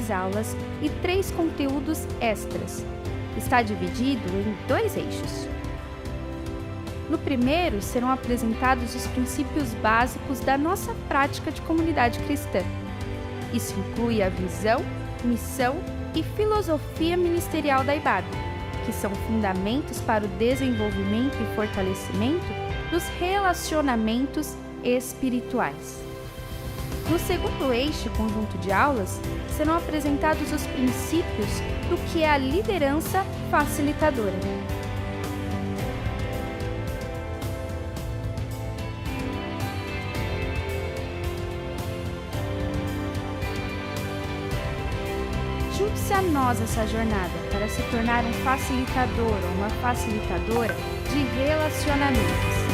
6 aulas e 3 conteúdos extras. Está dividido em 2 eixos. No primeiro, serão apresentados os princípios básicos da nossa prática de comunidade cristã. Isso inclui a visão, missão e filosofia ministerial da IBAB, que são fundamentos para o desenvolvimento e fortalecimento dos relacionamentos espirituais. No segundo eixo, conjunto de aulas, serão apresentados os princípios do que é a liderança facilitadora. Junte-se a nós essa jornada para se tornar um facilitador ou uma facilitadora de relacionamentos.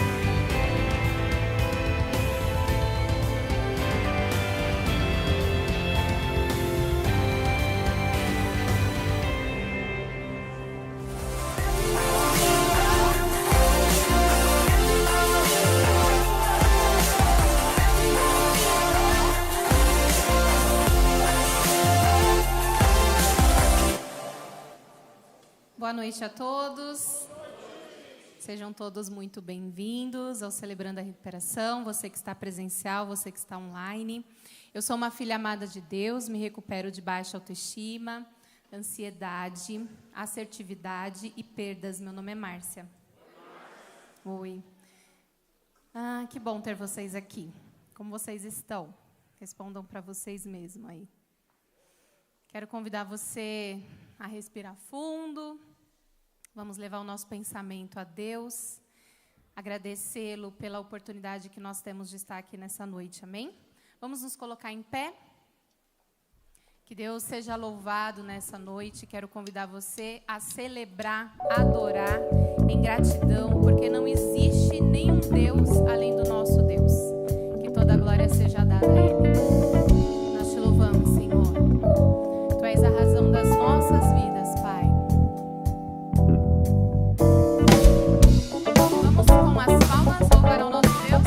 Boa noite a todos. Sejam todos muito bem-vindos ao Celebrando a Recuperação, você que está presencial, você que está online. Eu sou uma filha amada de Deus, me recupero de baixa autoestima, ansiedade, assertividade e perdas. Meu nome é Márcia. Oi. Que bom ter vocês aqui. Como vocês estão? Respondam para vocês mesmos aí. Quero convidar você a respirar fundo. Vamos levar o nosso pensamento a Deus, agradecê-lo pela oportunidade que nós temos de estar aqui nessa noite, amém? Vamos nos colocar em pé. Que Deus seja louvado nessa noite. Quero convidar você a celebrar, adorar em gratidão, porque não existe nenhum Deus além do nosso Deus. Que toda a glória seja dada a Ele. Nós te louvamos, Senhor. Tu és a razão das nossas vidas, Pai. Vamos com as palmas louvar ao nosso Deus.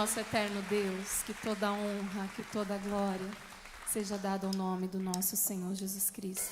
nosso eterno Deus, que toda honra, que toda glória seja dada ao nome do nosso Senhor Jesus Cristo.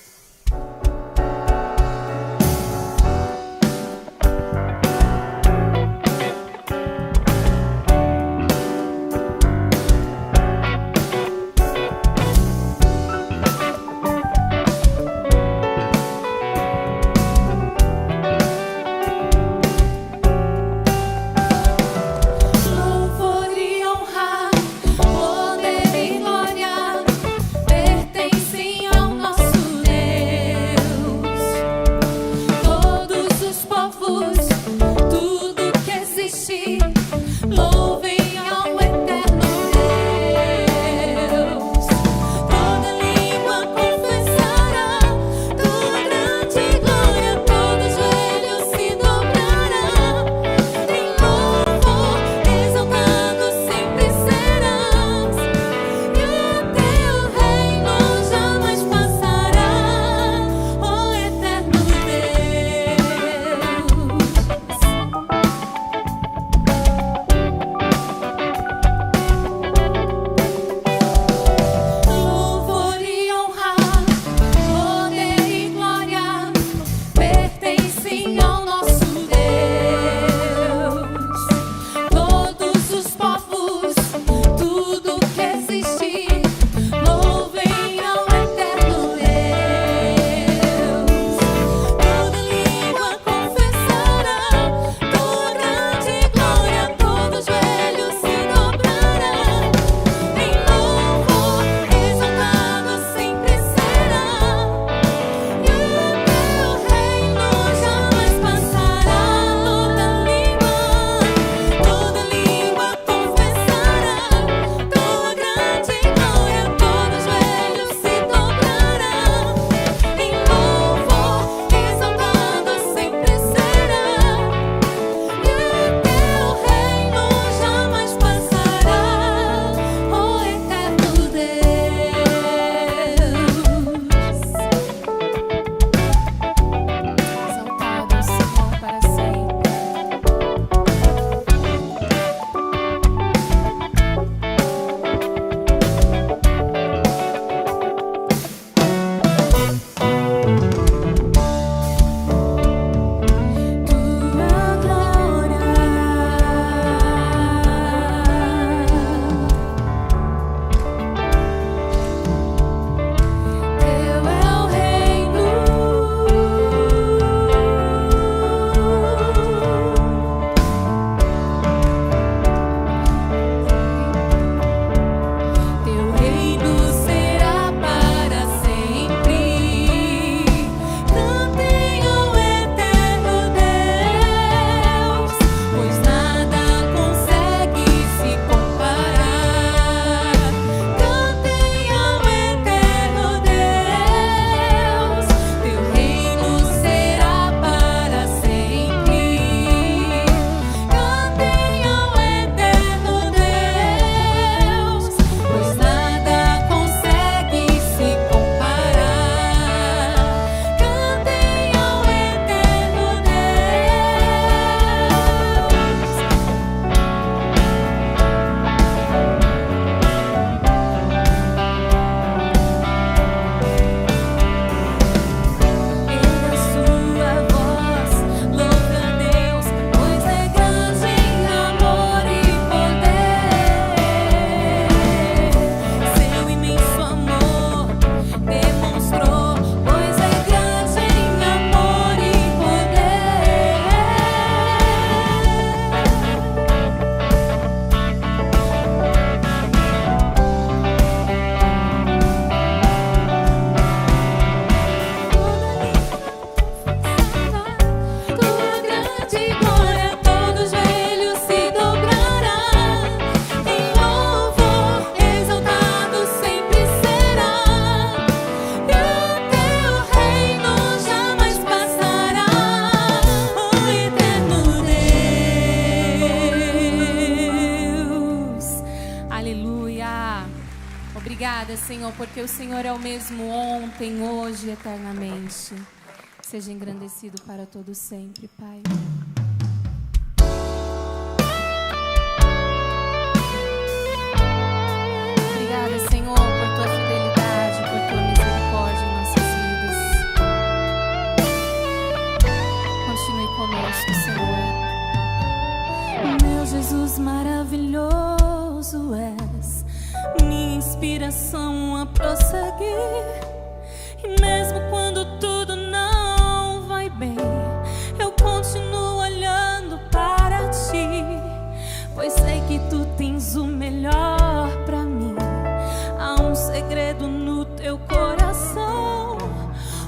Obrigada, Senhor, porque o Senhor é o mesmo ontem, hoje e eternamente. Seja engrandecido para todo sempre, Pai. inspiração a prosseguir. E mesmo quando tudo não vai bem, eu continuo olhando para ti, pois sei que tu tens o melhor pra mim. Há um segredo no teu coração.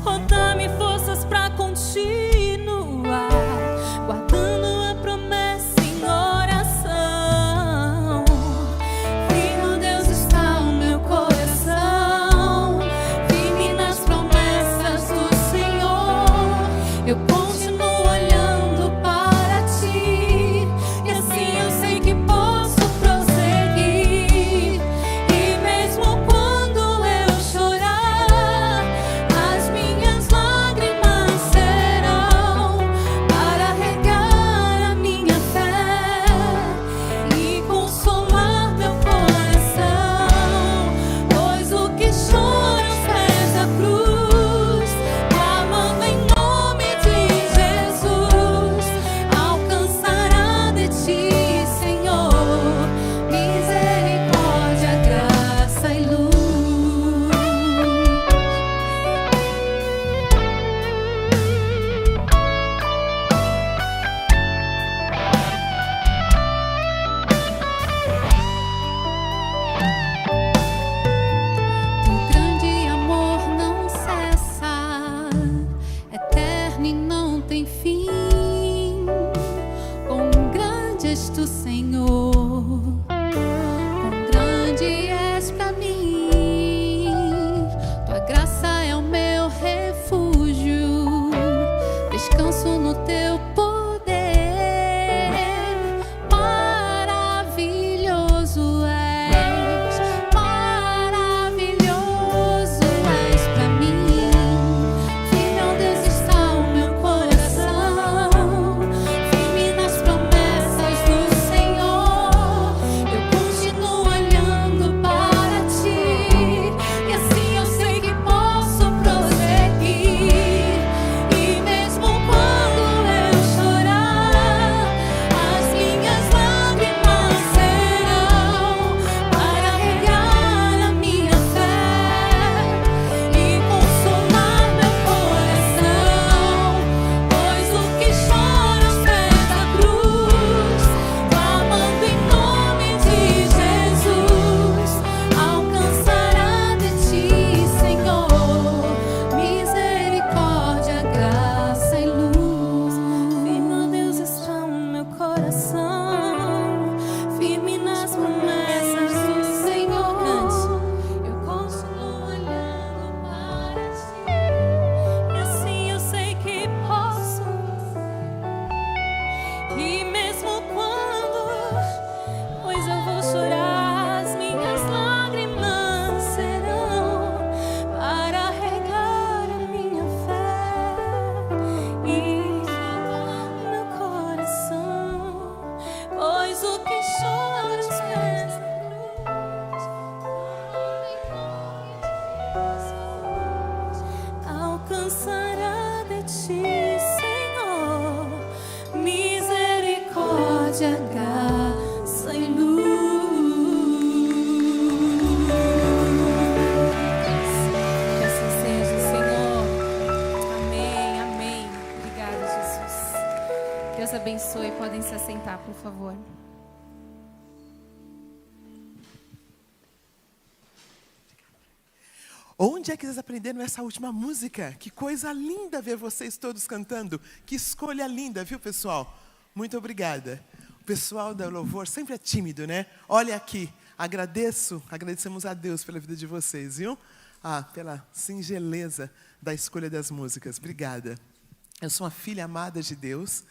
Oh, dá-me forças pra continuar, guardando a promessa em oração. Firme, Deus, está o meu coração, firme nas promessas do Senhor. Eu continuo olhando para ti, e assim eu sei que posso prosseguir. E mesmo quando eu chorar, as minhas lágrimas serão para regar a minha fé e consolar meu coração. Pois o que chora aos pés da cruz, clamando em nome de Jesus, alcançará de ti, Senhor, misericórdia, graça e luz. Teu grande amor não cessa, eterno e não tem fim. Quão grande és tu, Senhor, quão grande és pra mim. Tua graça é o meu refúgio, descanso no teu poder. Maravilhoso és pra mim. Firme, ó Deus, está o meu coração, firme nas promessas do Senhor. Eu continuo olhando para ti, e assim eu sei que posso prosseguir. E mesmo quando eu chorar, as minhas lágrimas serão para regar a minha fé e consolar meu coração. Pois o que chora aos pés da cruz, clamando em nome de Jesus, alcançará de ti, Senhor, misericórdia, graça e luz. Firme, ó Deus, está o meu coração, firme nas promessas do Senhor. Eu continuo olhando para ti, e assim eu sei que posso. E mesmo quando, pois eu vou chorar, as minhas lágrimas serão para regar a minha fé e meu coração. Pois o que chora aos pés da cruz, alcançará de ti, Senhor, misericórdia, graça e luz. Que assim seja, Senhor. Amém, amém. Obrigada, Jesus. Deus abençoe. Podem se assentar, por favor. Onde é que vocês aprenderam essa última música? Que coisa linda ver vocês todos cantando. Que escolha linda, viu, pessoal? Muito obrigada. O pessoal da Louvor sempre é tímido, né? Olha aqui, agradecemos a Deus pela vida de vocês, viu? Pela singeleza da escolha das músicas. Obrigada. Eu sou uma filha amada de Deus.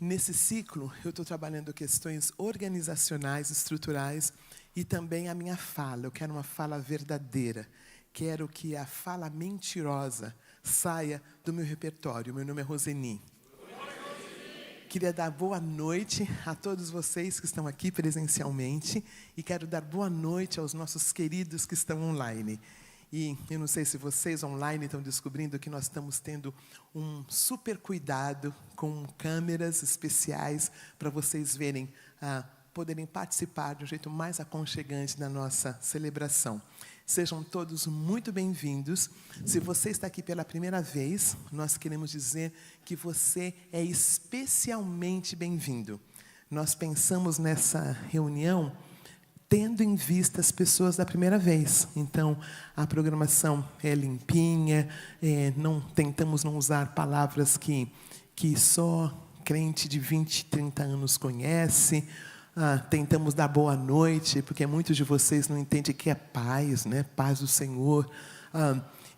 Nesse ciclo, eu estou trabalhando questões organizacionais, estruturais e também a minha fala. Eu quero uma fala verdadeira. Quero que a fala mentirosa saia do meu repertório. Meu nome é Roseni. Queria dar boa noite a todos vocês que estão aqui presencialmente e quero dar boa noite aos nossos queridos que estão online. E eu não sei se vocês online estão descobrindo que nós estamos tendo um super cuidado com câmeras especiais para vocês verem poderem participar de um jeito mais aconchegante da nossa celebração. Sejam todos muito bem-vindos. Se você está aqui pela primeira vez, nós queremos dizer que você é especialmente bem-vindo. Nós pensamos nessa reunião tendo em vista as pessoas da primeira vez. Então, a programação é limpinha, tentamos não usar palavras que só crente de 20, 30 anos conhece. Tentamos dar boa noite, porque muitos de vocês não entendem o que é paz, né? Paz do Senhor.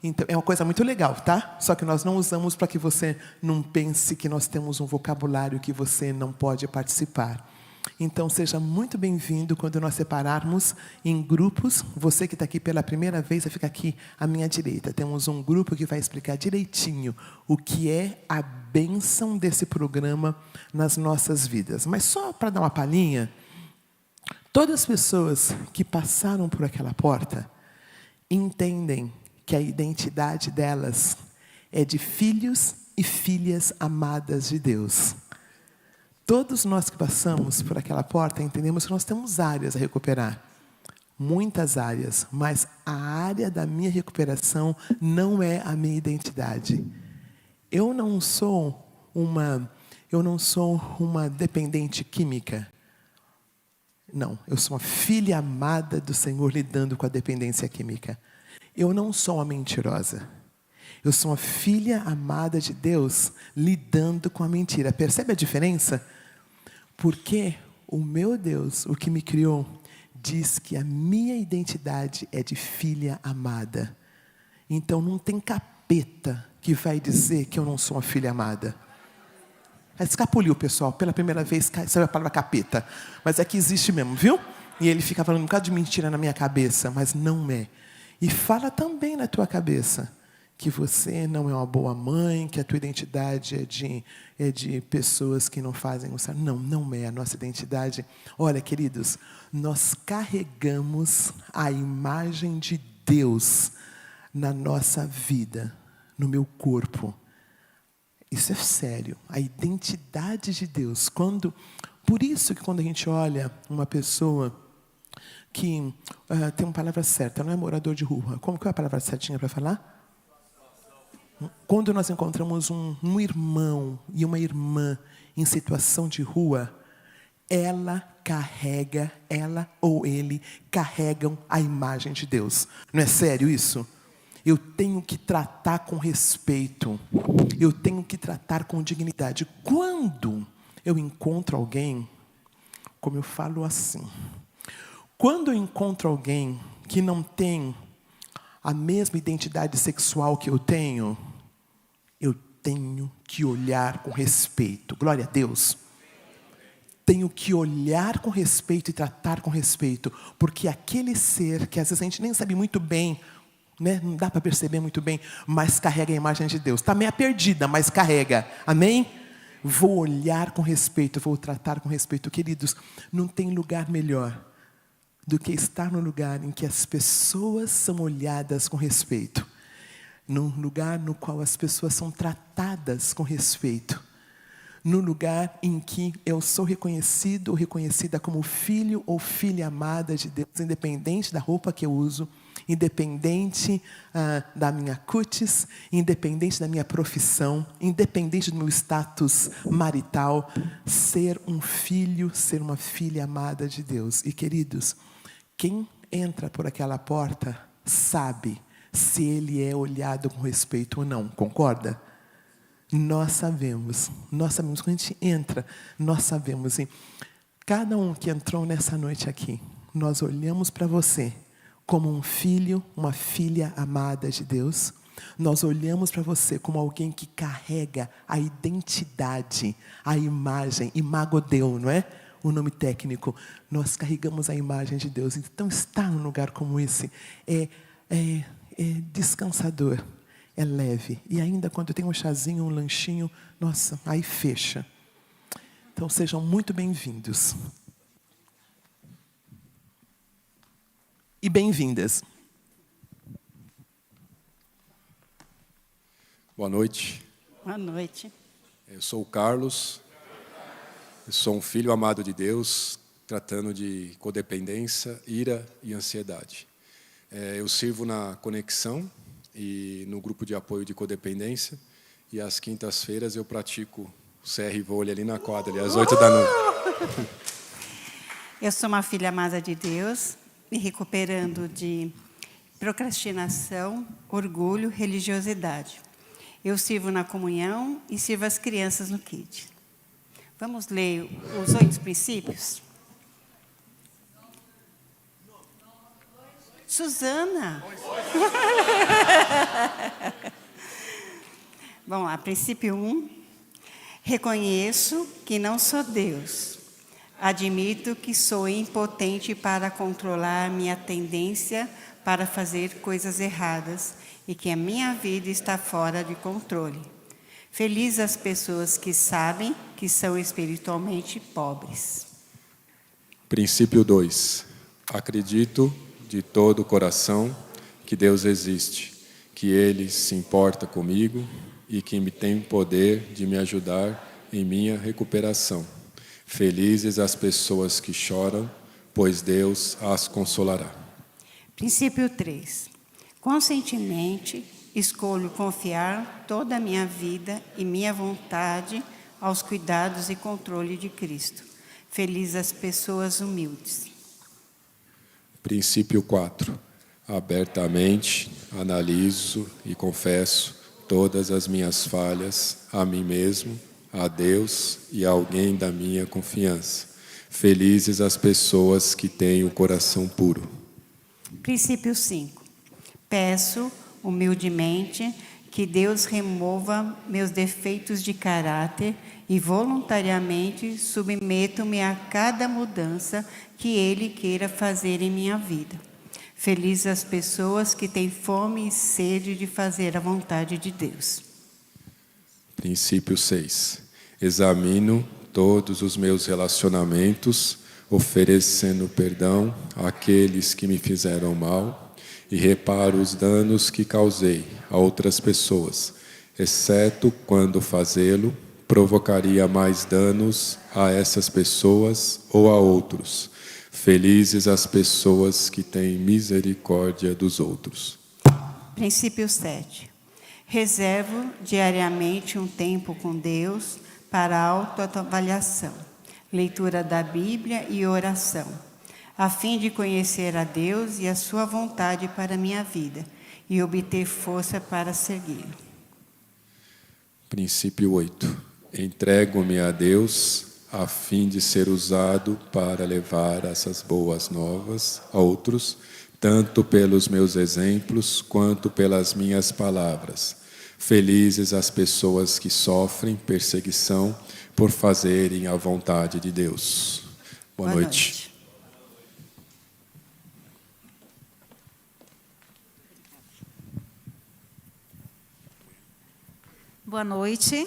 Então, é uma coisa muito legal, tá? Só que nós não usamos para que você não pense que nós temos um vocabulário que você não pode participar. Então, seja muito bem-vindo quando nós separarmos em grupos. Você que está aqui pela primeira vez, vai ficar aqui à minha direita. Temos um grupo que vai explicar direitinho o que é a bênção desse programa nas nossas vidas. Mas só para dar uma palhinha, todas as pessoas que passaram por aquela porta entendem que a identidade delas é de filhos e filhas amadas de Deus. Todos nós que passamos por aquela porta entendemos que nós temos áreas a recuperar. Muitas áreas, mas a área da minha recuperação não é a minha identidade. Eu não sou uma dependente química. Não, eu sou uma filha amada do Senhor lidando com a dependência química. Eu não sou uma mentirosa. Eu sou uma filha amada de Deus lidando com a mentira. Percebe a diferença? Porque o meu Deus, o que me criou, diz que a minha identidade é de filha amada. Então não tem capeta que vai dizer que eu não sou uma filha amada. Escapuliu, pessoal. Pela primeira vez saiu a palavra capeta. Mas é que existe mesmo, viu? E ele fica falando um bocado de mentira na minha cabeça, mas não é. E fala também na tua cabeça que você não é uma boa mãe, que a tua identidade é de pessoas que não fazem o certo. Não, não é a nossa identidade. Olha, queridos, nós carregamos a imagem de Deus na nossa vida, no meu corpo. Isso é sério. A identidade de Deus. Por isso que quando a gente olha uma pessoa que tem uma palavra certa, não é morador de rua. Como que é a palavra certinha para falar? Quando nós encontramos um irmão e uma irmã em situação de rua, ela ou ele carregam a imagem de Deus. Não é sério isso? Eu tenho que tratar com respeito. Eu tenho que tratar com dignidade. Quando eu encontro alguém, como eu falo assim, quando eu encontro alguém que não tem a mesma identidade sexual que eu tenho que olhar com respeito. Glória a Deus. Tenho que olhar com respeito e tratar com respeito, porque aquele ser que às vezes a gente nem sabe muito bem, né? Não dá para perceber muito bem, mas carrega a imagem de Deus. Está meio perdida, mas carrega. Amém? Vou olhar com respeito, vou tratar com respeito. Queridos, não tem lugar melhor do que estar no lugar em que as pessoas são olhadas com respeito. Num lugar no qual as pessoas são tratadas com respeito. No lugar em que eu sou reconhecido ou reconhecida como filho ou filha amada de Deus, independente da roupa que eu uso, independente da minha cutis, independente da minha profissão, independente do meu status marital, ser um filho, ser uma filha amada de Deus. E queridos, quem entra por aquela porta sabe se ele é olhado com respeito ou não, concorda? Nós sabemos quando a gente entra, nós sabemos. E cada um que entrou nessa noite aqui, nós olhamos para você como um filho, uma filha amada de Deus. Nós olhamos para você como alguém que carrega a identidade, a imagem, imagodeu, não é? O nome técnico. Nós carregamos a imagem de Deus. Então, estar num lugar como esse é descansador, é leve. E ainda quando tem um chazinho, um lanchinho, nossa, aí fecha. Então, sejam muito bem-vindos. E bem-vindas. Boa noite. Boa noite. Eu sou o Carlos. Eu sou um filho amado de Deus. tratando de codependência, ira e ansiedade. Eu sirvo na Conexão e no grupo de apoio de codependência, e às quintas-feiras eu pratico o CR Vôlei ali na quadra, ali, às 20h. Eu sou uma filha amada de Deus, me recuperando de procrastinação, orgulho, religiosidade. Eu sirvo na comunhão e sirvo as crianças no Kids. Vamos ler os 8 princípios? Suzana! Vamos lá, princípio 1. Reconheço que não sou Deus. Admito que sou impotente para controlar minha tendência para fazer coisas erradas e que a minha vida está fora de controle. Felizes as pessoas que sabem que são espiritualmente pobres. Princípio 2. Acredito de todo o coração que Deus existe, que Ele se importa comigo e que me tem o poder de me ajudar em minha recuperação. Felizes as pessoas que choram, pois Deus as consolará. Princípio 3. Conscientemente, escolho confiar toda a minha vida e minha vontade aos cuidados e controle de Cristo. Felizes as pessoas humildes. Princípio 4. Abertamente analiso e confesso todas as minhas falhas a mim mesmo, a Deus e a alguém da minha confiança. Felizes as pessoas que têm o coração puro. Princípio 5. Peço humildemente que Deus remova meus defeitos de caráter e voluntariamente submeto-me a cada mudança que Ele queira fazer em minha vida. Felizes as pessoas que têm fome e sede de fazer a vontade de Deus. Princípio 6. Examino todos os meus relacionamentos, oferecendo perdão àqueles que me fizeram mal e reparo os danos que causei a outras pessoas, exceto quando fazê-lo provocaria mais danos a essas pessoas ou a outros. Felizes as pessoas que têm misericórdia dos outros. Princípio 7. Reservo diariamente um tempo com Deus para autoavaliação, leitura da Bíblia e oração, a fim de conhecer a Deus e a sua vontade para a minha vida e obter força para segui-lo. Princípio 8. Entrego-me a Deus a fim de ser usado para levar essas boas novas a outros, tanto pelos meus exemplos quanto pelas minhas palavras. Felizes as pessoas que sofrem perseguição por fazerem a vontade de Deus. Boa noite. Boa noite.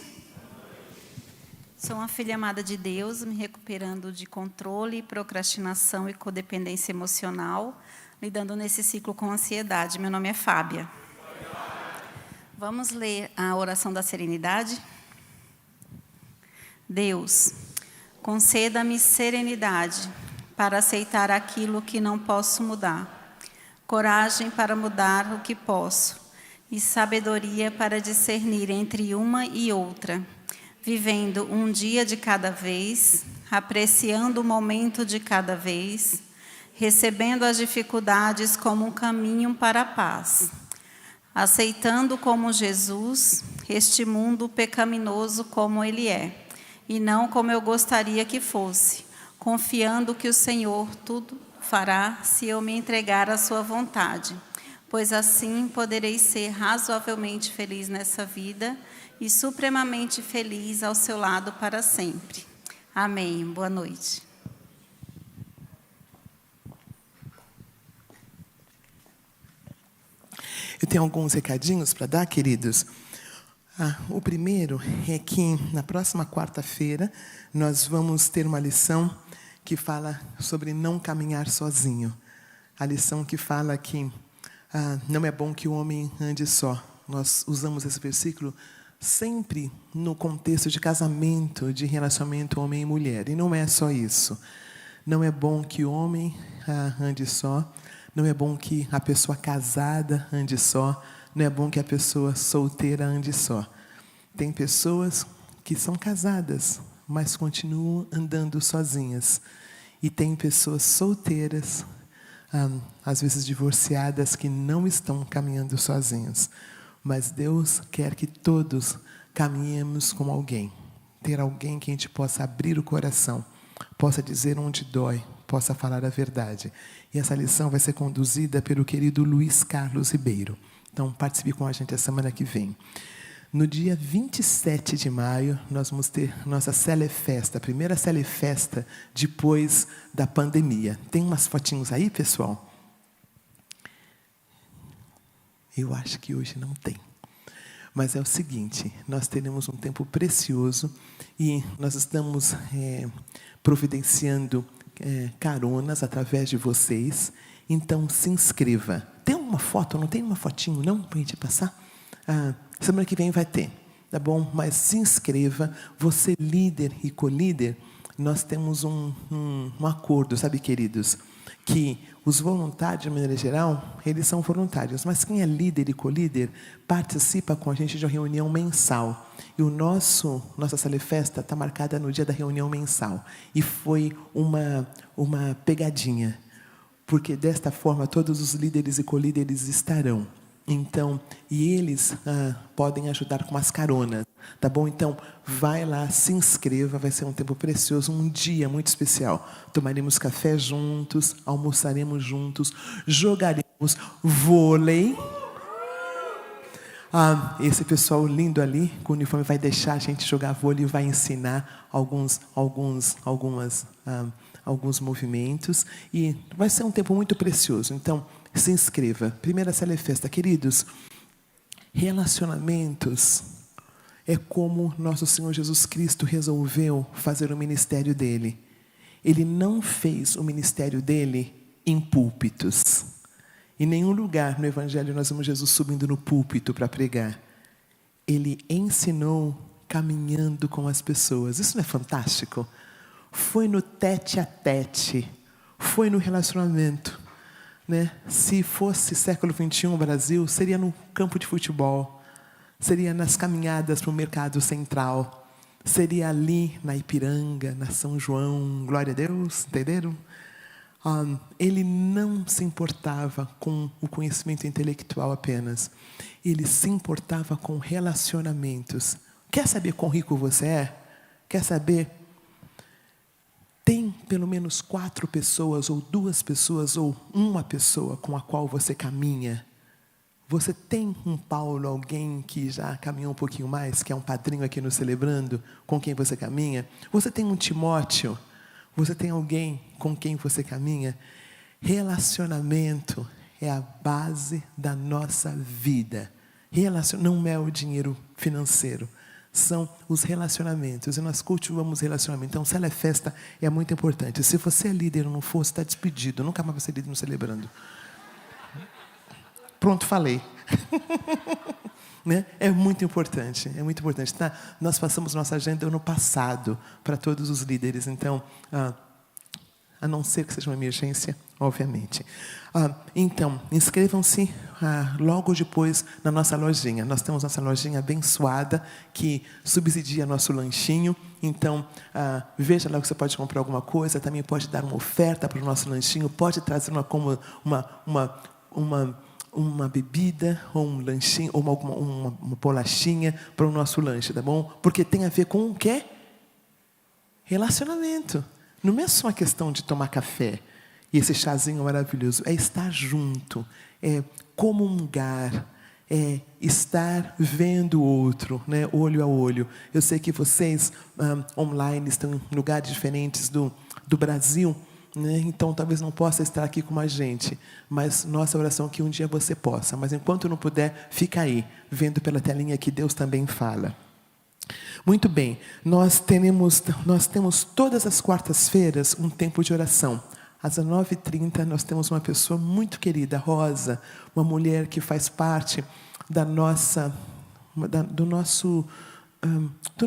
Sou uma filha amada de Deus, me recuperando de controle, procrastinação e codependência emocional, lidando nesse ciclo com ansiedade. Meu nome é Fábia. Vamos ler a oração da serenidade? Deus, conceda-me serenidade para aceitar aquilo que não posso mudar, coragem para mudar o que posso e sabedoria para discernir entre uma e outra, vivendo um dia de cada vez, apreciando o momento de cada vez, recebendo as dificuldades como um caminho para a paz, aceitando como Jesus este mundo pecaminoso como ele é, e não como eu gostaria que fosse, confiando que o Senhor tudo fará se eu me entregar à sua vontade, pois assim poderei ser razoavelmente feliz nessa vida e supremamente feliz ao seu lado para sempre. Amém. Boa noite. Eu tenho alguns recadinhos para dar, queridos. O primeiro é que na próxima quarta-feira nós vamos ter uma lição que fala sobre não caminhar sozinho. A lição que fala que não é bom que o homem ande só. Nós usamos esse versículo sempre no contexto de casamento, de relacionamento homem e mulher. E não é só isso. Não é bom que o homem ande só. Não é bom que a pessoa casada ande só. Não é bom que a pessoa solteira ande só. Tem pessoas que são casadas, mas continuam andando sozinhas. E tem pessoas solteiras, às vezes divorciadas, que não estão caminhando sozinhas. Mas Deus quer que todos caminhemos com alguém. Ter alguém que a gente possa abrir o coração, possa dizer onde dói, possa falar a verdade. E essa lição vai ser conduzida pelo querido Luiz Carlos Ribeiro. Então, participe com a gente a semana que vem. No dia 27 de maio, nós vamos ter nossa Celefesta, a primeira Celefesta depois da pandemia. Tem umas fotinhos aí, pessoal? Eu acho que hoje não tem. Mas é o seguinte, nós teremos um tempo precioso e nós estamos providenciando caronas através de vocês. Então, se inscreva. Tem uma foto? Não tem uma fotinho, não? Para a gente passar? Semana que vem vai ter, tá bom? Mas se inscreva. Você, líder e co-líder, nós temos um acordo, sabe, queridos? Que os voluntários, de maneira geral, eles são voluntários. Mas quem é líder e co-líder participa com a gente de uma reunião mensal. E nossa Celefesta está marcada no dia da reunião mensal. E foi uma pegadinha. Porque desta forma todos os líderes e co-líderes estarão. Então, e eles podem ajudar com umas caronas, tá bom? Então, vai lá, se inscreva, vai ser um tempo precioso, um dia muito especial. Tomaremos café juntos, almoçaremos juntos, jogaremos vôlei. Esse pessoal lindo ali, com o uniforme, vai deixar a gente jogar vôlei e vai ensinar alguns movimentos. E vai ser um tempo muito precioso. Então, se inscreva. Primeira Celefesta. Queridos, relacionamentos é como nosso Senhor Jesus Cristo resolveu fazer o ministério dele. Ele não fez o ministério dele em púlpitos. Em nenhum lugar no Evangelho nós vemos Jesus subindo no púlpito para pregar. Ele ensinou caminhando com as pessoas. Isso não é fantástico? Foi no tete a tete. Foi no relacionamento. Né? Se fosse século XXI, Brasil, seria no campo de futebol, seria nas caminhadas para o mercado central, seria ali na Ipiranga, na São João, glória a Deus, entenderam? Ele não se importava com o conhecimento intelectual apenas, ele se importava com relacionamentos. Quer saber quão rico você é? Quer saber? Tem pelo menos 4 pessoas, ou 2 pessoas, ou uma pessoa com a qual você caminha. Você tem um Paulo, alguém que já caminhou um pouquinho mais, que é um padrinho aqui no Celebrando, com quem você caminha? Você tem um Timóteo? Você tem alguém com quem você caminha? Relacionamento é a base da nossa vida. Não é o dinheiro financeiro. São os relacionamentos, e nós cultivamos relacionamento. Então, Celefesta é muito importante. Se você é líder ou não for, você está despedido. Nunca mais vai ser líder no Celebrando. Pronto, falei. Né? É muito importante, é muito importante. Tá? Nós passamos nossa agenda ano passado para todos os líderes. Então, a não ser que seja uma emergência, obviamente. Então, inscrevam-se logo depois na nossa lojinha. Nós temos nossa lojinha abençoada, que subsidia nosso lanchinho. Então, veja lá que você pode comprar alguma coisa, também pode dar uma oferta para o nosso lanchinho, pode trazer uma bebida, ou um lanchinho, ou uma bolachinha para o nosso lanche, tá bom? Porque tem a ver com o quê? Relacionamento. Não é só uma questão de tomar café e esse chazinho maravilhoso. É estar junto, é comungar, é estar vendo o outro, né, olho a olho. Eu sei que vocês online estão em lugares diferentes do Brasil, né, então talvez não possa estar aqui com a gente, mas nossa oração é que um dia você possa. Mas enquanto não puder, fica aí, vendo pela telinha que Deus também fala. Muito bem, nós temos todas as quartas-feiras um tempo de oração. Às 19h30 nós temos uma pessoa muito querida, Rosa, uma mulher que faz parte dos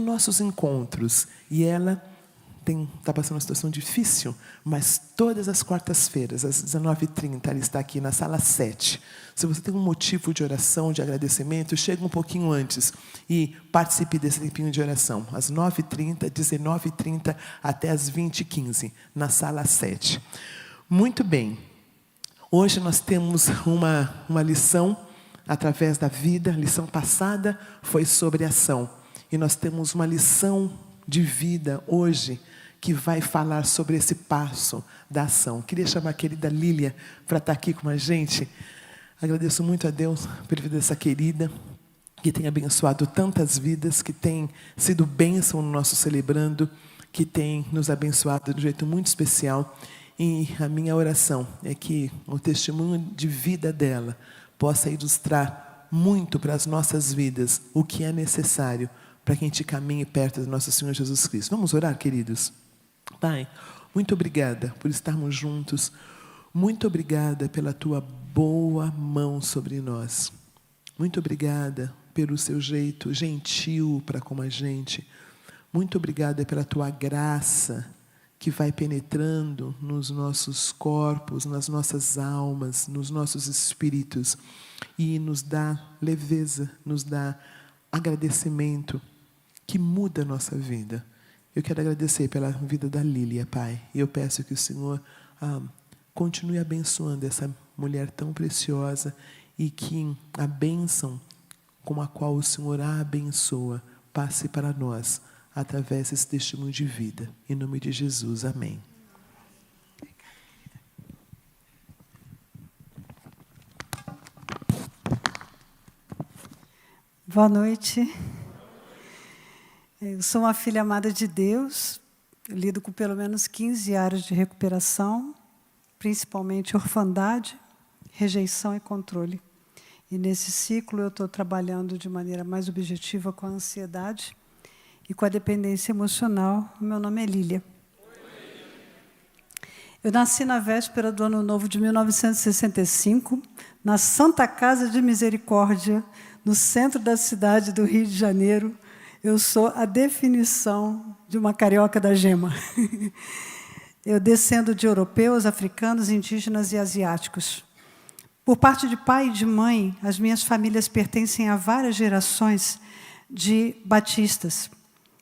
nossos encontros. E ela está passando uma situação difícil, mas todas as quartas-feiras, às 19h30, ela está aqui na sala 7. Se você tem um motivo de oração, de agradecimento, chega um pouquinho antes e participe desse tempinho de oração. Às 9h30, 19h30, até às 20h15, na sala 7. Muito bem. Hoje nós temos uma lição através da vida. A lição passada foi sobre ação. E nós temos uma lição de vida hoje que vai falar sobre esse passo da ação. Queria chamar a querida Lília para estar aqui com a gente. Agradeço muito a Deus pela vida dessa querida, que tem abençoado tantas vidas, que tem sido bênção no nosso celebrando, que tem nos abençoado de um jeito muito especial. E a minha oração é que o testemunho de vida dela possa ilustrar muito para as nossas vidas o que é necessário para que a gente caminhe perto do nosso Senhor Jesus Cristo. Vamos orar, queridos? Pai, muito obrigada por estarmos juntos. Muito obrigada pela Tua boa mão sobre nós. Muito obrigada pelo seu jeito gentil para com a gente. Muito obrigada pela Tua graça que vai penetrando nos nossos corpos, nas nossas almas, nos nossos espíritos e nos dá leveza, nos dá agradecimento que muda a nossa vida. Eu quero agradecer pela vida da Lília, Pai. E eu peço que o Senhor continue abençoando essa mulher tão preciosa e que a bênção com a qual o Senhor a abençoa passe para nós através desse testemunho de vida. Em nome de Jesus, amém. Boa noite. Eu sou uma filha amada de Deus. Eu lido com pelo menos 15 áreas de recuperação, principalmente orfandade, rejeição e controle. E nesse ciclo eu estou trabalhando de maneira mais objetiva com a ansiedade e com a dependência emocional. Meu nome é Lília. Eu nasci na véspera do Ano Novo de 1965, na Santa Casa de Misericórdia, no centro da cidade do Rio de Janeiro. Eu sou a definição de uma carioca da gema. Eu descendo de europeus, africanos, indígenas e asiáticos. Por parte de pai e de mãe, as minhas famílias pertencem a várias gerações de batistas,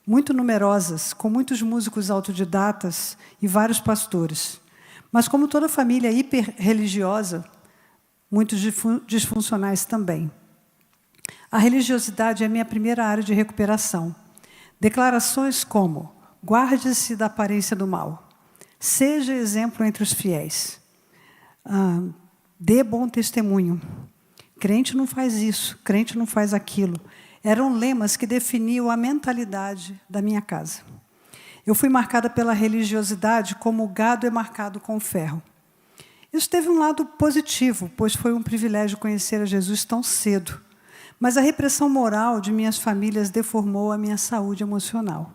muito numerosas, com muitos músicos autodidatas e vários pastores. Mas, como toda família hiperreligiosa, muitos disfuncionais também. A religiosidade é a minha primeira área de recuperação. Declarações como: guarde-se da aparência do mal, seja exemplo entre os fiéis, dê bom testemunho, crente não faz isso, crente não faz aquilo, eram lemas que definiam a mentalidade da minha casa. Eu fui marcada pela religiosidade como o gado é marcado com ferro. Isso teve um lado positivo, pois foi um privilégio conhecer a Jesus tão cedo. Mas a repressão moral de minhas famílias deformou a minha saúde emocional.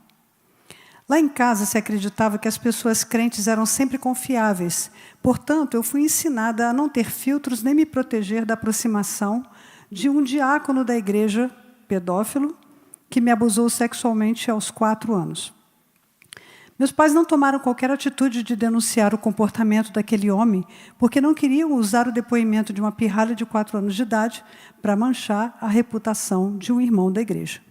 Lá em casa se acreditava que as pessoas crentes eram sempre confiáveis. Portanto, eu fui ensinada a não ter filtros nem me proteger da aproximação de um diácono da igreja, pedófilo, que me abusou sexualmente aos 4 anos. Meus pais não tomaram qualquer atitude de denunciar o comportamento daquele homem, porque não queriam usar o depoimento de uma pirralha de 4 anos de idade para manchar a reputação de um irmão da igreja.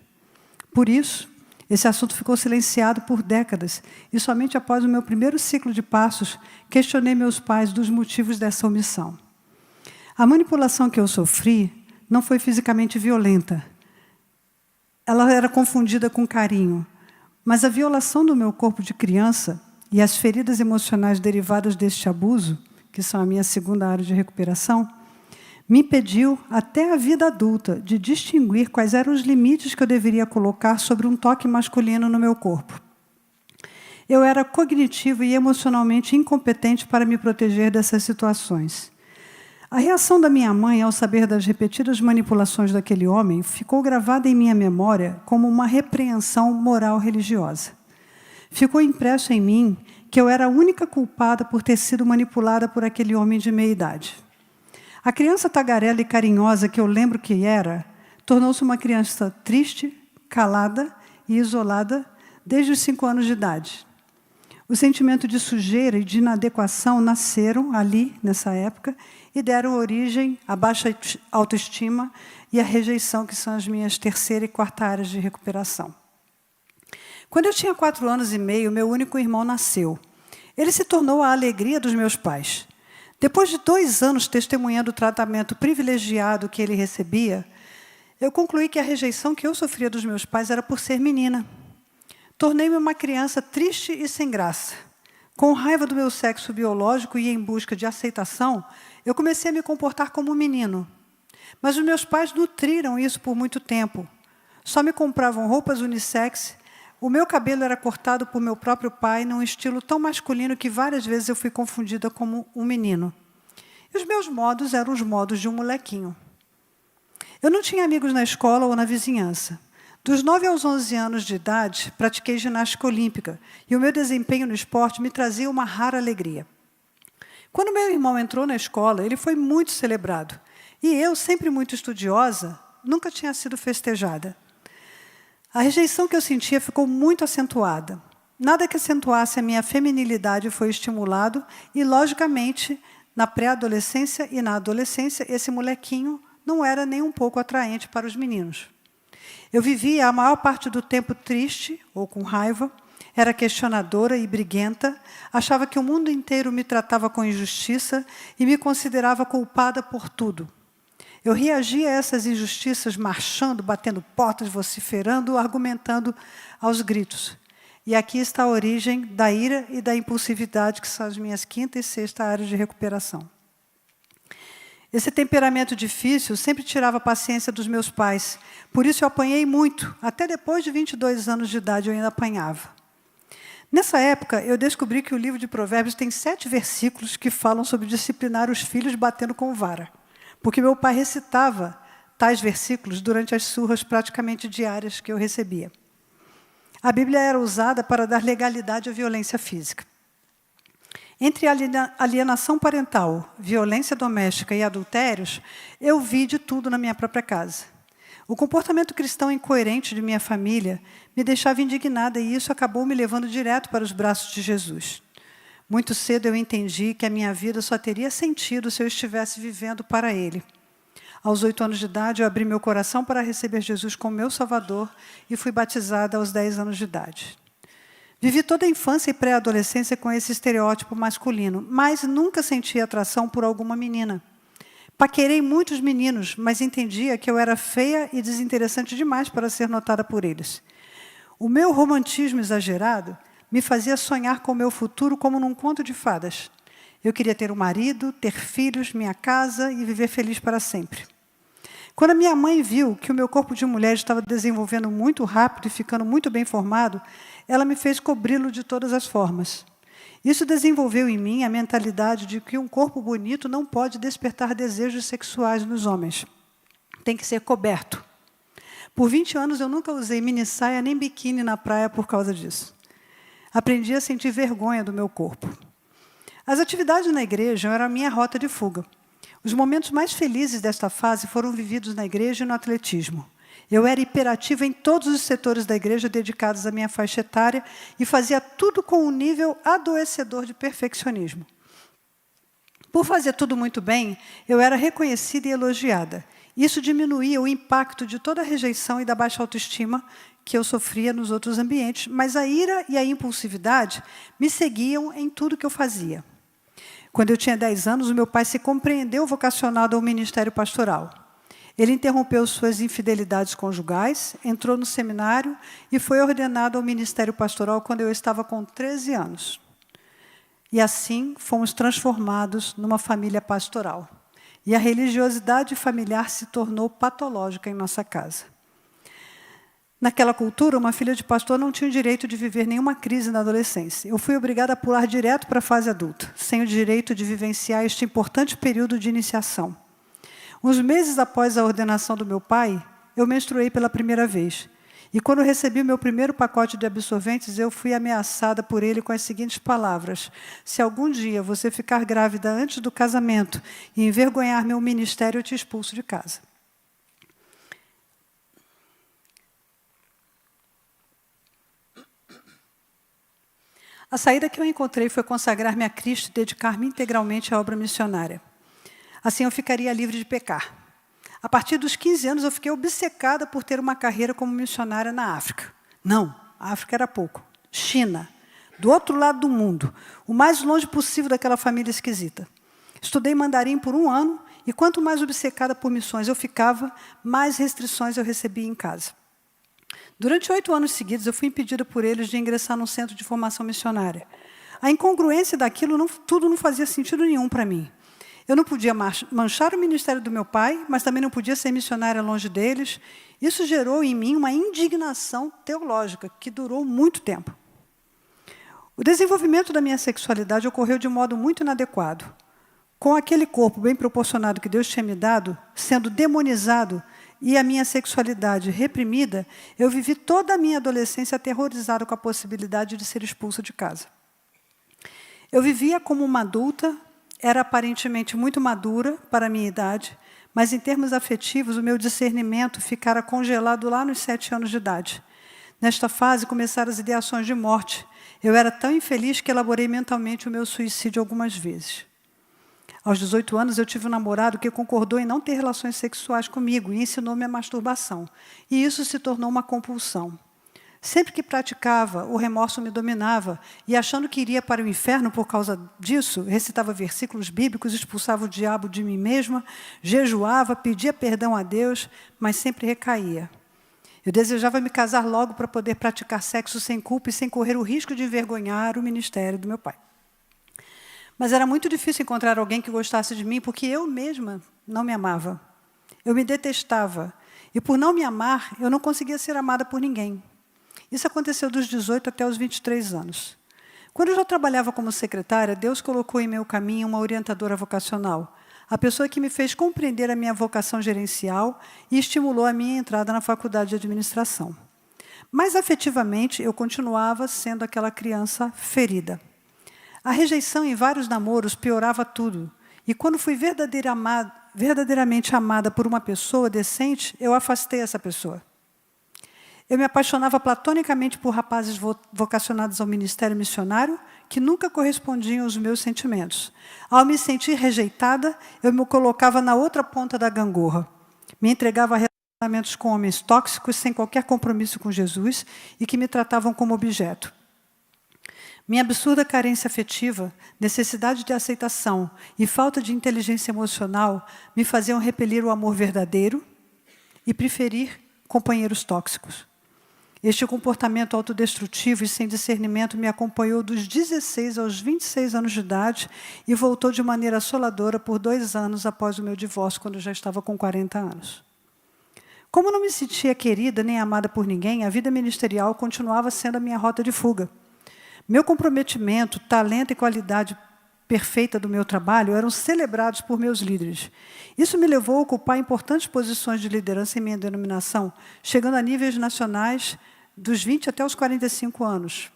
Por isso, esse assunto ficou silenciado por décadas, e somente após o meu primeiro ciclo de passos, questionei meus pais dos motivos dessa omissão. A manipulação que eu sofri não foi fisicamente violenta. Ela era confundida com carinho. Mas a violação do meu corpo de criança e as feridas emocionais derivadas deste abuso, que são a minha segunda área de recuperação, me impediu, até a vida adulta, de distinguir quais eram os limites que eu deveria colocar sobre um toque masculino no meu corpo. Eu era cognitivo e emocionalmente incompetente para me proteger dessas situações. A reação da minha mãe ao saber das repetidas manipulações daquele homem ficou gravada em minha memória como uma repreensão moral religiosa. Ficou impresso em mim que eu era a única culpada por ter sido manipulada por aquele homem de meia-idade. A criança tagarela e carinhosa que eu lembro que era, tornou-se uma criança triste, calada e isolada desde os 5 anos de idade. O sentimento de sujeira e de inadequação nasceram ali, nessa época, e deram origem à baixa autoestima e à rejeição, que são as minhas terceira e quarta áreas de recuperação. Quando eu tinha 4 anos e meio, meu único irmão nasceu. Ele se tornou a alegria dos meus pais. Depois de 2 anos testemunhando o tratamento privilegiado que ele recebia, eu concluí que a rejeição que eu sofria dos meus pais era por ser menina. Tornei-me uma criança triste e sem graça. Com raiva do meu sexo biológico e em busca de aceitação, eu comecei a me comportar como um menino. Mas os meus pais nutriram isso por muito tempo. Só me compravam roupas unissex. O meu cabelo era cortado por meu próprio pai num estilo tão masculino que várias vezes eu fui confundida como um menino. E os meus modos eram os modos de um molequinho. Eu não tinha amigos na escola ou na vizinhança. Dos 9 aos 11 anos de idade, pratiquei ginástica olímpica e o meu desempenho no esporte me trazia uma rara alegria. Quando meu irmão entrou na escola, ele foi muito celebrado. E eu, sempre muito estudiosa, nunca tinha sido festejada. A rejeição que eu sentia ficou muito acentuada. Nada que acentuasse a minha feminilidade foi estimulado e, logicamente, na pré-adolescência e na adolescência, esse molequinho não era nem um pouco atraente para os meninos. Eu vivia a maior parte do tempo triste ou com raiva, era questionadora e briguenta, achava que o mundo inteiro me tratava com injustiça e me considerava culpada por tudo. Eu reagia a essas injustiças marchando, batendo portas, vociferando, argumentando aos gritos. E aqui está a origem da ira e da impulsividade, que são as minhas quinta e sexta áreas de recuperação. Esse temperamento difícil sempre tirava a paciência dos meus pais. Por isso eu apanhei muito. Até depois de 22 anos de idade eu ainda apanhava. Nessa época, eu descobri que o livro de Provérbios tem 7 versículos que falam sobre disciplinar os filhos batendo com vara. Porque meu pai recitava tais versículos durante as surras praticamente diárias que eu recebia. A Bíblia era usada para dar legalidade à violência física. Entre alienação parental, violência doméstica e adultérios, eu vi de tudo na minha própria casa. O comportamento cristão incoerente de minha família me deixava indignada e isso acabou me levando direto para os braços de Jesus. Muito cedo eu entendi que a minha vida só teria sentido se eu estivesse vivendo para Ele. Aos 8 anos de idade, eu abri meu coração para receber Jesus como meu Salvador e fui batizada aos 10 anos de idade. Vivi toda a infância e pré-adolescência com esse estereótipo masculino, mas nunca senti atração por alguma menina. Paquerei muitos meninos, mas entendia que eu era feia e desinteressante demais para ser notada por eles. O meu romantismo exagerado me fazia sonhar com o meu futuro como num conto de fadas. Eu queria ter um marido, ter filhos, minha casa e viver feliz para sempre. Quando a minha mãe viu que o meu corpo de mulher estava desenvolvendo muito rápido e ficando muito bem formado, ela me fez cobri-lo de todas as formas. Isso desenvolveu em mim a mentalidade de que um corpo bonito não pode despertar desejos sexuais nos homens. Tem que ser coberto. Por 20 anos eu nunca usei minissaia nem biquíni na praia por causa disso. Aprendi a sentir vergonha do meu corpo. As atividades na igreja eram a minha rota de fuga. Os momentos mais felizes desta fase foram vividos na igreja e no atletismo. Eu era hiperativa em todos os setores da igreja dedicados à minha faixa etária e fazia tudo com um nível adoecedor de perfeccionismo. Por fazer tudo muito bem, eu era reconhecida e elogiada. Isso diminuía o impacto de toda a rejeição e da baixa autoestima que eu sofria nos outros ambientes, mas a ira e a impulsividade me seguiam em tudo que eu fazia. Quando eu tinha 10 anos, o meu pai se compreendeu vocacionado ao ministério pastoral. Ele interrompeu suas infidelidades conjugais, entrou no seminário e foi ordenado ao ministério pastoral quando eu estava com 13 anos. E assim fomos transformados numa família pastoral. E a religiosidade familiar se tornou patológica em nossa casa. Naquela cultura, uma filha de pastor não tinha o direito de viver nenhuma crise na adolescência. Eu fui obrigada a pular direto para a fase adulta, sem o direito de vivenciar este importante período de iniciação. Uns meses após a ordenação do meu pai, eu menstruei pela primeira vez. E quando recebi o meu primeiro pacote de absorventes, eu fui ameaçada por ele com as seguintes palavras: se algum dia você ficar grávida antes do casamento e envergonhar meu ministério, eu te expulso de casa. A saída que eu encontrei foi consagrar-me a Cristo e dedicar-me integralmente à obra missionária. Assim eu ficaria livre de pecar. A partir dos 15 anos, eu fiquei obcecada por ter uma carreira como missionária na África. Não, a África era pouco. China, do outro lado do mundo, o mais longe possível daquela família esquisita. Estudei mandarim por 1 ano, e quanto mais obcecada por missões eu ficava, mais restrições eu recebia em casa. Durante 8 anos seguidos, eu fui impedida por eles de ingressar num centro de formação missionária. A incongruência daquilo, tudo não fazia sentido nenhum para mim. Eu não podia manchar o ministério do meu pai, mas também não podia ser missionária longe deles. Isso gerou em mim uma indignação teológica, que durou muito tempo. O desenvolvimento da minha sexualidade ocorreu de um modo muito inadequado. Com aquele corpo bem proporcionado que Deus tinha me dado, sendo demonizado, e a minha sexualidade reprimida, eu vivi toda a minha adolescência aterrorizada com a possibilidade de ser expulsa de casa. Eu vivia como uma adulta, era aparentemente muito madura para a minha idade, mas em termos afetivos, o meu discernimento ficara congelado lá nos 7 anos de idade. Nesta fase, começaram as ideações de morte. Eu era tão infeliz que elaborei mentalmente o meu suicídio algumas vezes. Aos 18 anos, eu tive um namorado que concordou em não ter relações sexuais comigo e ensinou-me a masturbação. E isso se tornou uma compulsão. Sempre que praticava, o remorso me dominava, e achando que iria para o inferno por causa disso, recitava versículos bíblicos, expulsava o diabo de mim mesma, jejuava, pedia perdão a Deus, mas sempre recaía. Eu desejava me casar logo para poder praticar sexo sem culpa e sem correr o risco de envergonhar o ministério do meu pai. Mas era muito difícil encontrar alguém que gostasse de mim, porque eu mesma não me amava. Eu me detestava. E por não me amar, eu não conseguia ser amada por ninguém. Isso aconteceu dos 18 até os 23 anos. Quando eu já trabalhava como secretária, Deus colocou em meu caminho uma orientadora vocacional, a pessoa que me fez compreender a minha vocação gerencial e estimulou a minha entrada na faculdade de administração. Mas, afetivamente, eu continuava sendo aquela criança ferida. A rejeição em vários namoros piorava tudo. E quando fui verdadeiramente amada por uma pessoa decente, eu afastei essa pessoa. Eu me apaixonava platonicamente por rapazes vocacionados ao ministério missionário, que nunca correspondiam aos meus sentimentos. Ao me sentir rejeitada, eu me colocava na outra ponta da gangorra. Me entregava a relacionamentos com homens tóxicos, sem qualquer compromisso com Jesus, e que me tratavam como objeto. Minha absurda carência afetiva, necessidade de aceitação e falta de inteligência emocional me faziam repelir o amor verdadeiro e preferir companheiros tóxicos. Este comportamento autodestrutivo e sem discernimento me acompanhou dos 16 aos 26 anos de idade e voltou de maneira assoladora por 2 anos após o meu divórcio, quando eu já estava com 40 anos. Como não me sentia querida nem amada por ninguém, a vida ministerial continuava sendo a minha rota de fuga. Meu comprometimento, talento e qualidade perfeita do meu trabalho eram celebrados por meus líderes. Isso me levou a ocupar importantes posições de liderança em minha denominação, chegando a níveis nacionais dos 20 até os 45 anos.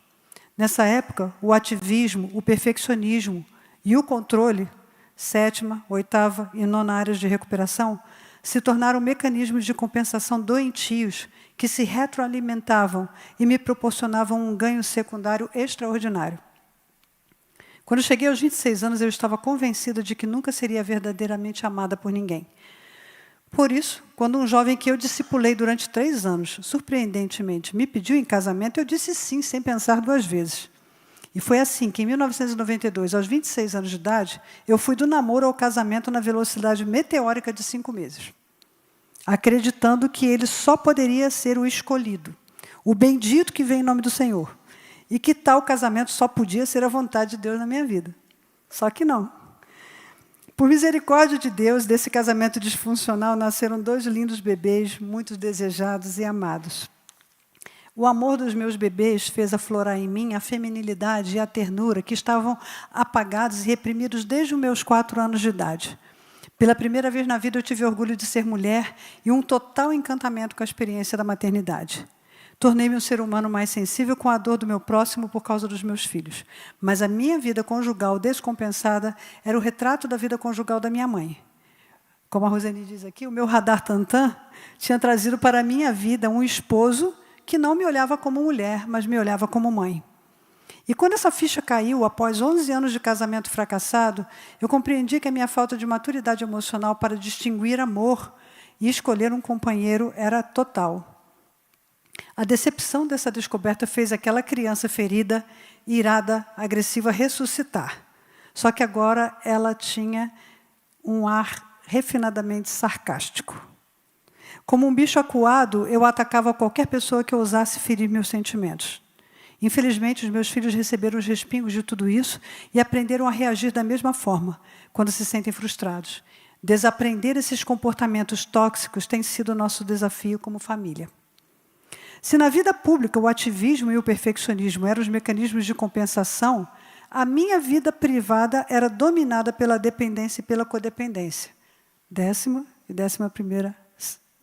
Nessa época, o ativismo, o perfeccionismo e o controle, 7ª, 8ª e 9ª áreas de recuperação, se tornaram mecanismos de compensação doentios que se retroalimentavam e me proporcionavam um ganho secundário extraordinário. Quando cheguei aos 26 anos, eu estava convencida de que nunca seria verdadeiramente amada por ninguém. Por isso, quando um jovem que eu discipulei durante 3 anos, surpreendentemente, me pediu em casamento, eu disse sim, sem pensar 2 vezes. E foi assim que, em 1992, aos 26 anos de idade, eu fui do namoro ao casamento na velocidade meteórica de 5 meses, acreditando que ele só poderia ser o escolhido, o bendito que vem em nome do Senhor, e que tal casamento só podia ser a vontade de Deus na minha vida. Só que não. Por misericórdia de Deus, desse casamento disfuncional, nasceram 2 lindos bebês, muito desejados e amados. O amor dos meus bebês fez aflorar em mim a feminilidade e a ternura que estavam apagados e reprimidos desde os meus 4 anos de idade. Pela primeira vez na vida, eu tive orgulho de ser mulher e um total encantamento com a experiência da maternidade. Tornei-me um ser humano mais sensível com a dor do meu próximo por causa dos meus filhos. Mas a minha vida conjugal descompensada era o retrato da vida conjugal da minha mãe. Como a Rosane diz aqui, o meu radar tantã tinha trazido para a minha vida um esposo que não me olhava como mulher, mas me olhava como mãe. E quando essa ficha caiu, após 11 anos de casamento fracassado, eu compreendi que a minha falta de maturidade emocional para distinguir amor e escolher um companheiro era total. A decepção dessa descoberta fez aquela criança ferida, irada, agressiva, ressuscitar. Só que agora ela tinha um ar refinadamente sarcástico. Como um bicho acuado, eu atacava qualquer pessoa que ousasse ferir meus sentimentos. Infelizmente, os meus filhos receberam os respingos de tudo isso e aprenderam a reagir da mesma forma, quando se sentem frustrados. Desaprender esses comportamentos tóxicos tem sido o nosso desafio como família. Se na vida pública o ativismo e o perfeccionismo eram os mecanismos de compensação, a minha vida privada era dominada pela dependência e pela codependência. 10ª e 11ª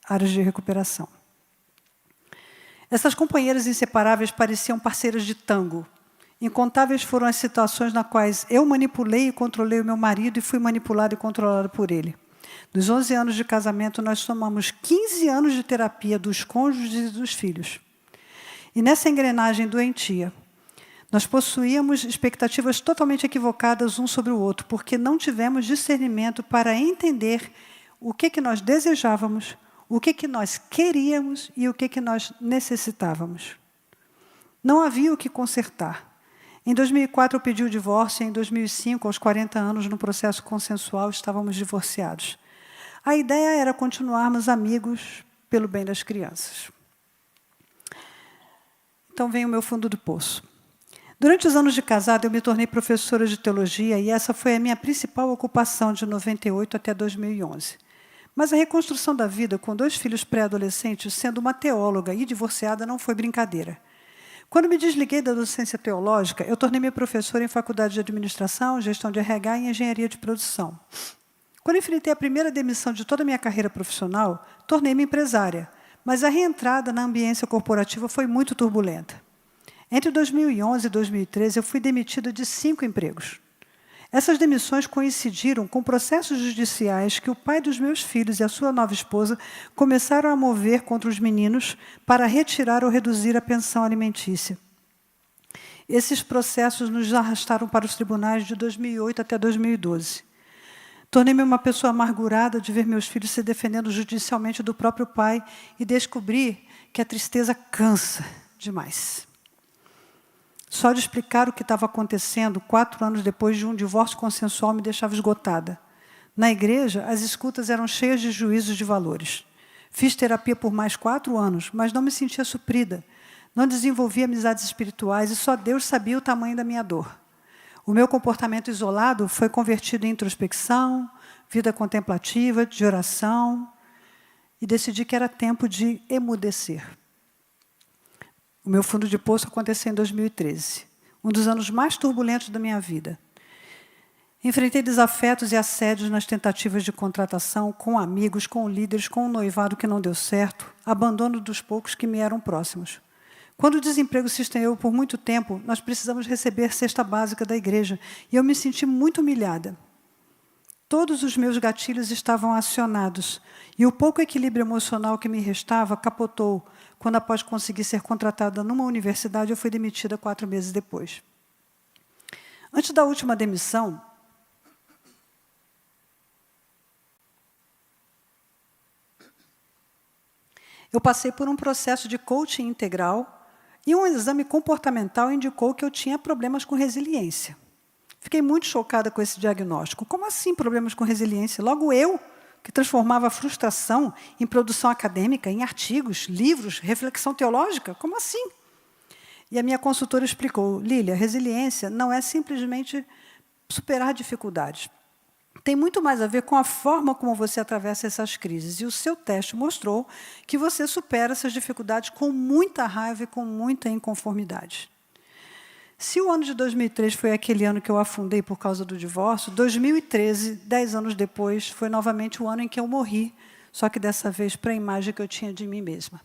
áreas de recuperação. Essas companheiras inseparáveis pareciam parceiras de tango. Incontáveis foram as situações nas quais eu manipulei e controlei o meu marido e fui manipulada e controlada por ele. Nos 11 anos de casamento, nós somamos 15 anos de terapia dos cônjuges e dos filhos. E nessa engrenagem doentia, nós possuíamos expectativas totalmente equivocadas um sobre o outro, porque não tivemos discernimento para entender o que nós desejávamos, o que nós queríamos e o que nós necessitávamos. Não havia o que consertar. Em 2004, eu pedi o divórcio e em 2005, aos 40 anos, no processo consensual, estávamos divorciados. A ideia era continuarmos amigos pelo bem das crianças. Então vem o meu fundo do poço. Durante os anos de casada, eu me tornei professora de teologia e essa foi a minha principal ocupação de 98 até 2011. Mas a reconstrução da vida com 2 filhos pré-adolescentes, sendo uma teóloga e divorciada, não foi brincadeira. Quando me desliguei da docência teológica, eu tornei-me professora em faculdade de administração, gestão de RH e engenharia de produção. Quando enfrentei a primeira demissão de toda a minha carreira profissional, tornei-me empresária, mas a reentrada na ambiência corporativa foi muito turbulenta. Entre 2011 e 2013, eu fui demitida de 5 empregos. Essas demissões coincidiram com processos judiciais que o pai dos meus filhos e a sua nova esposa começaram a mover contra os meninos para retirar ou reduzir a pensão alimentícia. Esses processos nos arrastaram para os tribunais de 2008 até 2012. Tornei-me uma pessoa amargurada de ver meus filhos se defendendo judicialmente do próprio pai e descobri que a tristeza cansa demais. Só de explicar o que estava acontecendo 4 anos depois de um divórcio consensual me deixava esgotada. Na igreja, as escutas eram cheias de juízos de valores. Fiz terapia por mais 4 anos, mas não me sentia suprida. Não desenvolvi amizades espirituais e só Deus sabia o tamanho da minha dor. O meu comportamento isolado foi convertido em introspecção, vida contemplativa, de oração, e decidi que era tempo de emudecer. O meu fundo de poço aconteceu em 2013, um dos anos mais turbulentos da minha vida. Enfrentei desafetos e assédios nas tentativas de contratação, com amigos, com líderes, com um noivado que não deu certo, abandono dos poucos que me eram próximos. Quando o desemprego se estendeu por muito tempo, nós precisamos receber cesta básica da igreja, e eu me senti muito humilhada. Todos os meus gatilhos estavam acionados, e o pouco equilíbrio emocional que me restava capotou, quando, após conseguir ser contratada numa universidade, eu fui demitida 4 meses depois. Antes da última demissão, eu passei por um processo de coaching integral e um exame comportamental indicou que eu tinha problemas com resiliência. Fiquei muito chocada com esse diagnóstico. Como assim problemas com resiliência? Logo eu, que transformava a frustração em produção acadêmica, em artigos, livros, reflexão teológica? Como assim? E a minha consultora explicou: Lília, resiliência não é simplesmente superar dificuldades. Tem muito mais a ver com a forma como você atravessa essas crises. E o seu teste mostrou que você supera essas dificuldades com muita raiva e com muita inconformidade. Se o ano de 2003 foi aquele ano que eu afundei por causa do divórcio, 2013, 10 anos depois, foi novamente o ano em que eu morri, só que dessa vez para a imagem que eu tinha de mim mesma.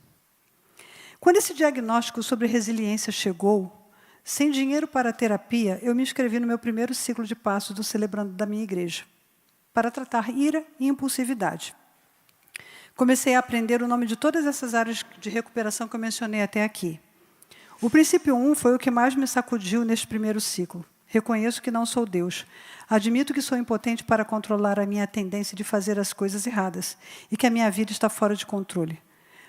Quando esse diagnóstico sobre resiliência chegou, sem dinheiro para a terapia, eu me inscrevi no meu primeiro ciclo de passos do Celebrando da minha igreja, para tratar ira e impulsividade. Comecei a aprender o nome de todas essas áreas de recuperação que eu mencionei até aqui. O princípio 1 foi o que mais me sacudiu neste primeiro ciclo. Reconheço que não sou Deus. Admito que sou impotente para controlar a minha tendência de fazer as coisas erradas e que a minha vida está fora de controle.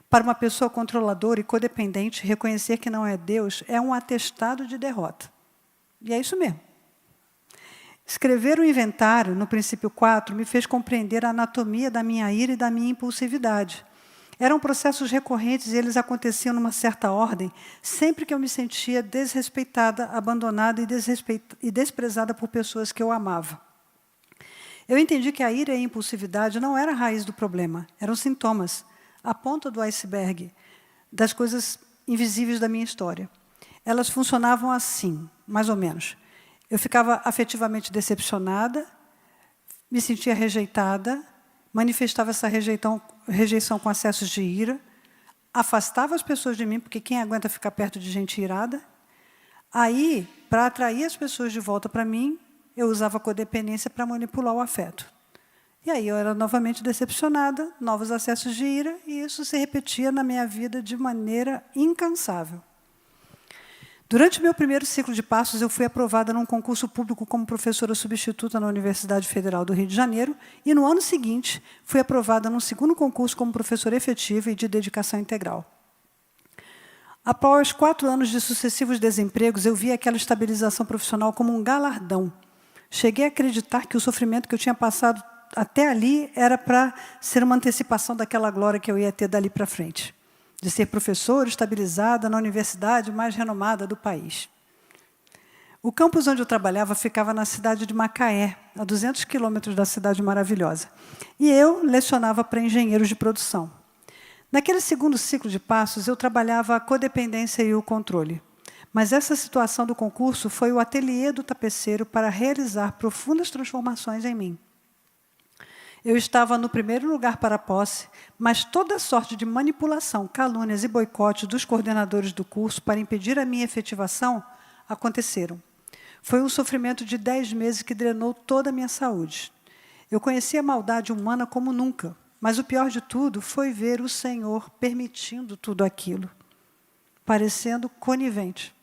Para uma pessoa controladora e codependente, reconhecer que não é Deus é um atestado de derrota. E é isso mesmo. Escrever o inventário, no princípio 4, me fez compreender a anatomia da minha ira e da minha impulsividade. Eram processos recorrentes e eles aconteciam numa certa ordem, sempre que eu me sentia desrespeitada, abandonada e desprezada por pessoas que eu amava. Eu entendi que a ira e a impulsividade não eram a raiz do problema, eram sintomas, a ponta do iceberg, das coisas invisíveis da minha história. Elas funcionavam assim, mais ou menos. Eu ficava afetivamente decepcionada, me sentia rejeitada, manifestava essa rejeição com acessos de ira, afastava as pessoas de mim, porque quem aguenta ficar perto de gente irada? Aí, para atrair as pessoas de volta para mim, eu usava a codependência para manipular o afeto. E aí eu era novamente decepcionada, novos acessos de ira, e isso se repetia na minha vida de maneira incansável. Durante meu primeiro ciclo de passos, eu fui aprovada num concurso público como professora substituta na Universidade Federal do Rio de Janeiro, e no ano seguinte, fui aprovada num segundo concurso como professora efetiva e de dedicação integral. Após 4 anos de sucessivos desempregos, eu vi aquela estabilização profissional como um galardão. Cheguei a acreditar que o sofrimento que eu tinha passado até ali era para ser uma antecipação daquela glória que eu ia ter dali para frente, de ser professora estabilizada na universidade mais renomada do país. O campus onde eu trabalhava ficava na cidade de Macaé, a 200 quilômetros da cidade maravilhosa. E eu lecionava para engenheiros de produção. Naquele segundo ciclo de passos, eu trabalhava a codependência e o controle. Mas essa situação do concurso foi o ateliê do tapeceiro para realizar profundas transformações em mim. Eu estava no primeiro lugar para a posse, mas toda sorte de manipulação, calúnias e boicote dos coordenadores do curso para impedir a minha efetivação aconteceram. Foi um sofrimento de 10 meses que drenou toda a minha saúde. Eu conheci a maldade humana como nunca, mas o pior de tudo foi ver o Senhor permitindo tudo aquilo, parecendo conivente.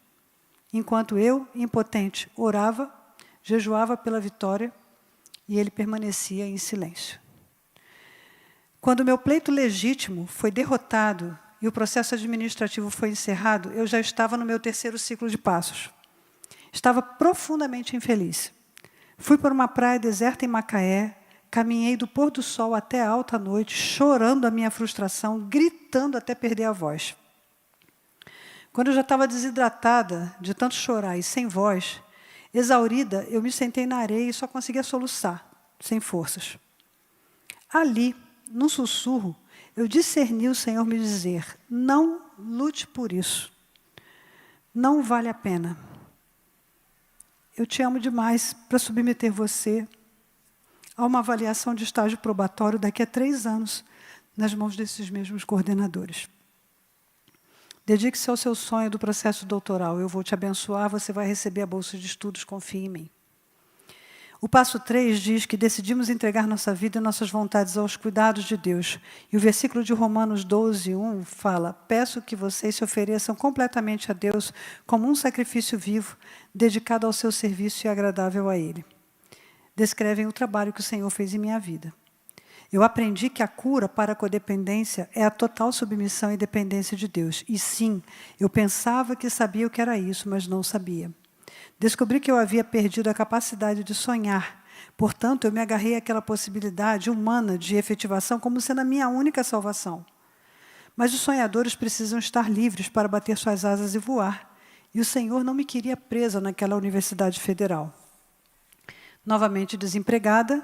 Enquanto eu, impotente, orava, jejuava pela vitória, e ele permanecia em silêncio. Quando meu pleito legítimo foi derrotado e o processo administrativo foi encerrado, eu já estava no meu terceiro ciclo de passos. Estava profundamente infeliz. Fui para uma praia deserta em Macaé, caminhei do pôr do sol até a alta noite, chorando a minha frustração, gritando até perder a voz. Quando eu já estava desidratada de tanto chorar e sem voz, exaurida, eu me sentei na areia e só conseguia soluçar, sem forças. Ali, num sussurro, eu discerni o Senhor me dizer: não lute por isso. Não vale a pena. Eu te amo demais para submeter você a uma avaliação de estágio probatório daqui a 3 anos, nas mãos desses mesmos coordenadores. Dedique-se ao seu sonho do processo doutoral. Eu vou te abençoar, você vai receber a bolsa de estudos, confie em mim. O passo 3 diz que decidimos entregar nossa vida e nossas vontades aos cuidados de Deus. E o versículo de Romanos 12:1 fala: peço que vocês se ofereçam completamente a Deus como um sacrifício vivo, dedicado ao seu serviço e agradável a Ele. Descrevem o trabalho que o Senhor fez em minha vida. Eu aprendi que a cura para a codependência é a total submissão e dependência de Deus. E sim, eu pensava que sabia o que era isso, mas não sabia. Descobri que eu havia perdido a capacidade de sonhar. Portanto, eu me agarrei àquela possibilidade humana de efetivação como sendo a minha única salvação. Mas os sonhadores precisam estar livres para bater suas asas e voar. E o Senhor não me queria presa naquela universidade federal. Novamente desempregada,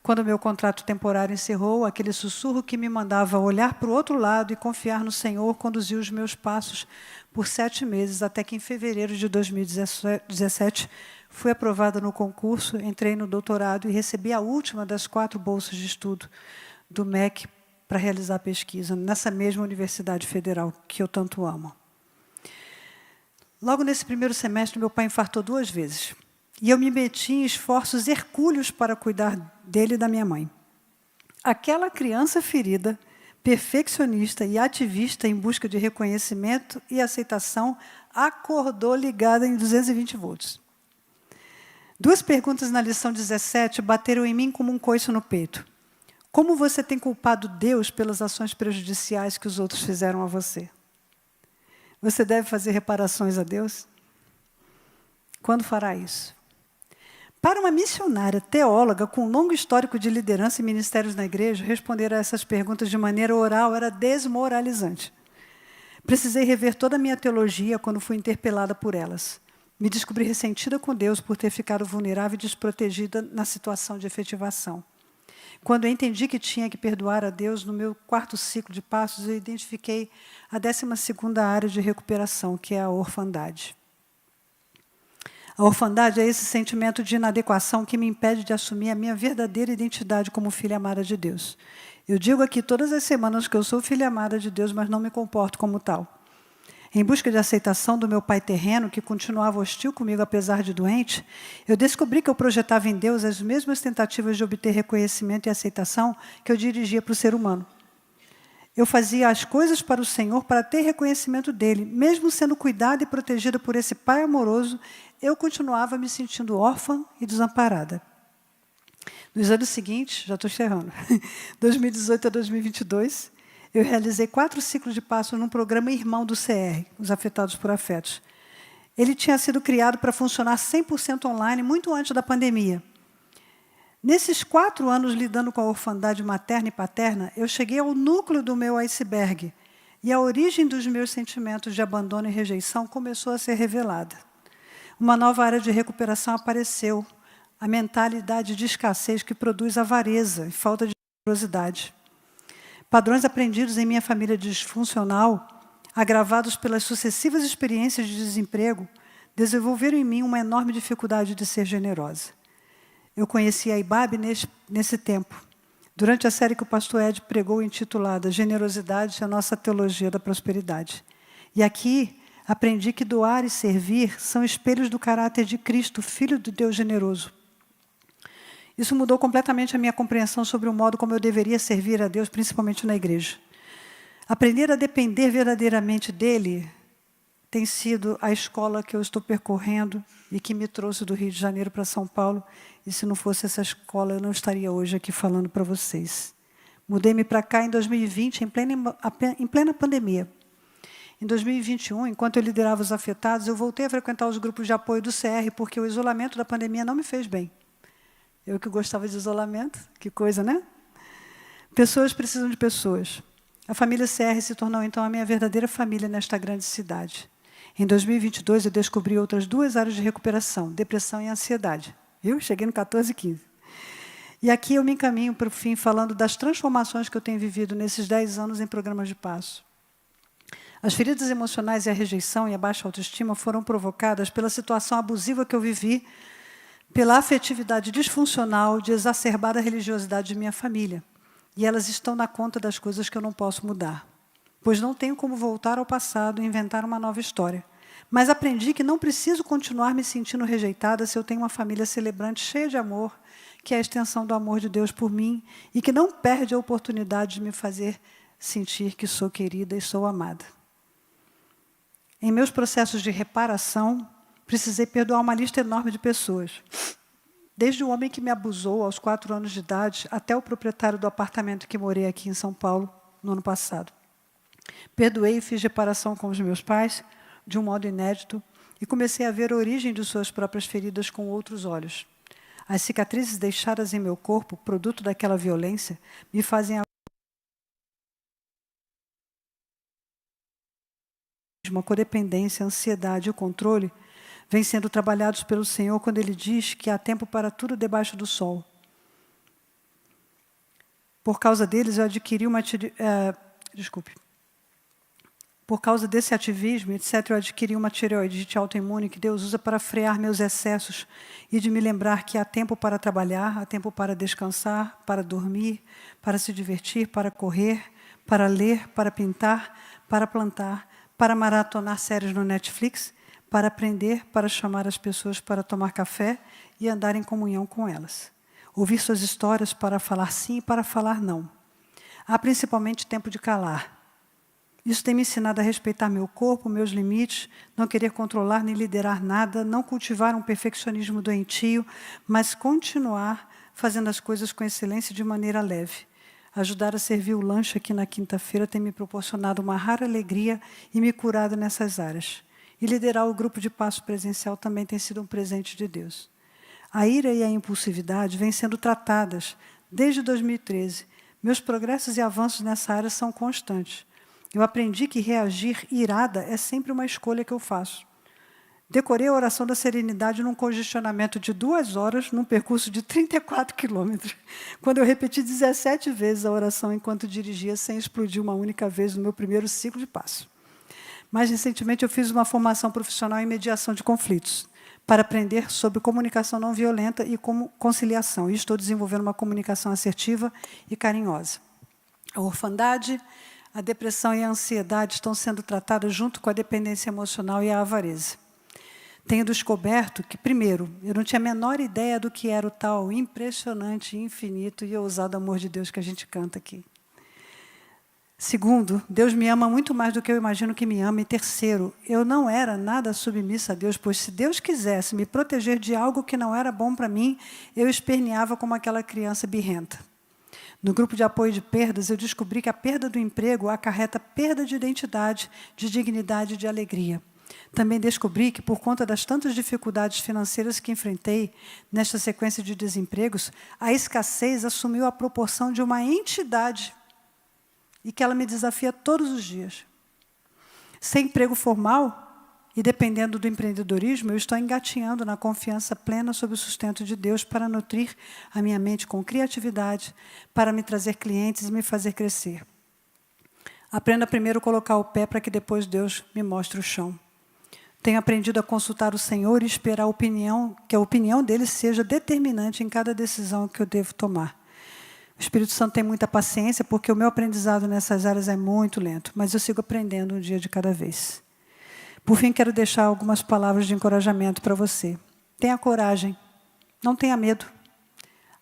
quando meu contrato temporário encerrou, aquele sussurro que me mandava olhar para o outro lado e confiar no Senhor conduziu os meus passos por 7 meses, até que em fevereiro de 2017 fui aprovada no concurso, entrei no doutorado e recebi a última das 4 bolsas de estudo do MEC para realizar pesquisa, nessa mesma Universidade Federal que eu tanto amo. Logo nesse primeiro semestre, meu pai infartou 2 vezes. E eu me meti em esforços hercúleos para cuidar dele e da minha mãe. Aquela criança ferida, perfeccionista e ativista em busca de reconhecimento e aceitação, acordou ligada em 220 volts. 2 perguntas na lição 17 bateram em mim como um coice no peito. Como você tem culpado Deus pelas ações prejudiciais que os outros fizeram a você? Você deve fazer reparações a Deus? Quando fará isso? Para uma missionária teóloga com um longo histórico de liderança e ministérios na igreja, responder a essas perguntas de maneira oral era desmoralizante. Precisei rever toda a minha teologia quando fui interpelada por elas. Me descobri ressentida com Deus por ter ficado vulnerável e desprotegida na situação de efetivação. Quando eu entendi que tinha que perdoar a Deus, no meu 4º ciclo de passos, eu identifiquei a 12ª área de recuperação, que é a orfandade. A orfandade é esse sentimento de inadequação que me impede de assumir a minha verdadeira identidade como filha amada de Deus. Eu digo aqui todas as semanas que eu sou filha amada de Deus, mas não me comporto como tal. Em busca de aceitação do meu pai terreno, que continuava hostil comigo apesar de doente, eu descobri que eu projetava em Deus as mesmas tentativas de obter reconhecimento e aceitação que eu dirigia para o ser humano. Eu fazia as coisas para o Senhor para ter reconhecimento dele. Mesmo sendo cuidada e protegida por esse pai amoroso, eu continuava me sentindo órfã e desamparada. Nos anos seguintes, já estou encerrando, 2018 a 2022, eu realizei 4 ciclos de passos num programa irmão do CR, os Afetados por Afetos. Ele tinha sido criado para funcionar 100% online muito antes da pandemia. Nesses 4 anos lidando com a orfandade materna e paterna, eu cheguei ao núcleo do meu iceberg e a origem dos meus sentimentos de abandono e rejeição começou a ser revelada. Uma nova área de recuperação apareceu, a mentalidade de escassez que produz avareza e falta de generosidade. Padrões aprendidos em minha família disfuncional, agravados pelas sucessivas experiências de desemprego, desenvolveram em mim uma enorme dificuldade de ser generosa. Eu conheci a IBAB nesse tempo, durante a série que o pastor Ed pregou intitulada Generosidade, a nossa teologia da prosperidade. E aqui aprendi que doar e servir são espelhos do caráter de Cristo, Filho de Deus generoso. Isso mudou completamente a minha compreensão sobre o modo como eu deveria servir a Deus, principalmente na igreja. Aprender a depender verdadeiramente dele tem sido a escola que eu estou percorrendo e que me trouxe do Rio de Janeiro para São Paulo. E se não fosse essa escola, eu não estaria hoje aqui falando para vocês. Mudei-me para cá em 2020, em plena pandemia. Em 2021, enquanto eu liderava os afetados, eu voltei a frequentar os grupos de apoio do CR, porque o isolamento da pandemia não me fez bem. Eu que gostava de isolamento, que coisa, né? Pessoas precisam de pessoas. A família CR se tornou, então, a minha verdadeira família nesta grande cidade. Em 2022, eu descobri outras 2 áreas de recuperação, depressão e ansiedade. Eu cheguei no 14 e 15. E aqui eu me encaminho para o fim, falando das transformações que eu tenho vivido nesses 10 anos em programas de passo. As feridas emocionais e a rejeição e a baixa autoestima foram provocadas pela situação abusiva que eu vivi, pela afetividade disfuncional de exacerbada religiosidade de minha família. E elas estão na conta das coisas que eu não posso mudar. Pois não tenho como voltar ao passado e inventar uma nova história. Mas aprendi que não preciso continuar me sentindo rejeitada se eu tenho uma família celebrante cheia de amor, que é a extensão do amor de Deus por mim e que não perde a oportunidade de me fazer sentir que sou querida e sou amada. Em meus processos de reparação, precisei perdoar uma lista enorme de pessoas. Desde o homem que me abusou aos 4 anos de idade, até o proprietário do apartamento que morei aqui em São Paulo no ano passado. Perdoei e fiz reparação com os meus pais, de um modo inédito, e comecei a ver a origem de suas próprias feridas com outros olhos. As cicatrizes deixadas em meu corpo, produto daquela violência, me fazem uma codependência, a ansiedade e o controle vêm sendo trabalhados pelo Senhor quando Ele diz que há tempo para tudo debaixo do sol. Por causa deles, eu adquiri uma... Por causa desse ativismo, etc., eu adquiri uma tireoidite autoimune que Deus usa para frear meus excessos e de me lembrar que há tempo para trabalhar, há tempo para descansar, para dormir, para se divertir, para correr, para ler, para pintar, para plantar, para maratonar séries no Netflix, para aprender, para chamar as pessoas para tomar café e andar em comunhão com elas. Ouvir suas histórias para falar sim e para falar não. Há principalmente tempo de calar. Isso tem me ensinado a respeitar meu corpo, meus limites, não querer controlar nem liderar nada, não cultivar um perfeccionismo doentio, mas continuar fazendo as coisas com excelência de maneira leve. Ajudar a servir o lanche aqui na quinta-feira tem me proporcionado uma rara alegria e me curado nessas áreas. E liderar o grupo de passo presencial também tem sido um presente de Deus. A ira e a impulsividade vêm sendo tratadas desde 2013. Meus progressos e avanços nessa área são constantes. Eu aprendi que reagir irada é sempre uma escolha que eu faço. Decorei a oração da serenidade num congestionamento de 2 horas, num percurso de 34 quilômetros, quando eu repeti 17 vezes a oração enquanto dirigia, sem explodir uma única vez no meu primeiro ciclo de passo. Mais recentemente, eu fiz uma formação profissional em mediação de conflitos, para aprender sobre comunicação não violenta e como conciliação. E estou desenvolvendo uma comunicação assertiva e carinhosa. A orfandade, a depressão e a ansiedade estão sendo tratadas junto com a dependência emocional e a avareza. Tenho descoberto que, primeiro, eu não tinha a menor ideia do que era o tal impressionante, infinito e ousado amor de Deus que a gente canta aqui. Segundo, Deus me ama muito mais do que eu imagino que me ama. E terceiro, eu não era nada submissa a Deus, pois se Deus quisesse me proteger de algo que não era bom para mim, eu esperneava como aquela criança birrenta. No grupo de apoio de perdas, eu descobri que a perda do emprego acarreta perda de identidade, de dignidade e de alegria. Também descobri que, por conta das tantas dificuldades financeiras que enfrentei nesta sequência de desempregos, a escassez assumiu a proporção de uma entidade e que ela me desafia todos os dias. Sem emprego formal e dependendo do empreendedorismo, eu estou engatinhando na confiança plena sob o sustento de Deus para nutrir a minha mente com criatividade, para me trazer clientes e me fazer crescer. Aprenda primeiro a colocar o pé para que depois Deus me mostre o chão. Tenho aprendido a consultar o Senhor e esperar que a opinião dele seja determinante em cada decisão que eu devo tomar. O Espírito Santo tem muita paciência, porque o meu aprendizado nessas áreas é muito lento, mas eu sigo aprendendo um dia de cada vez. Por fim, quero deixar algumas palavras de encorajamento para você. Tenha coragem, não tenha medo.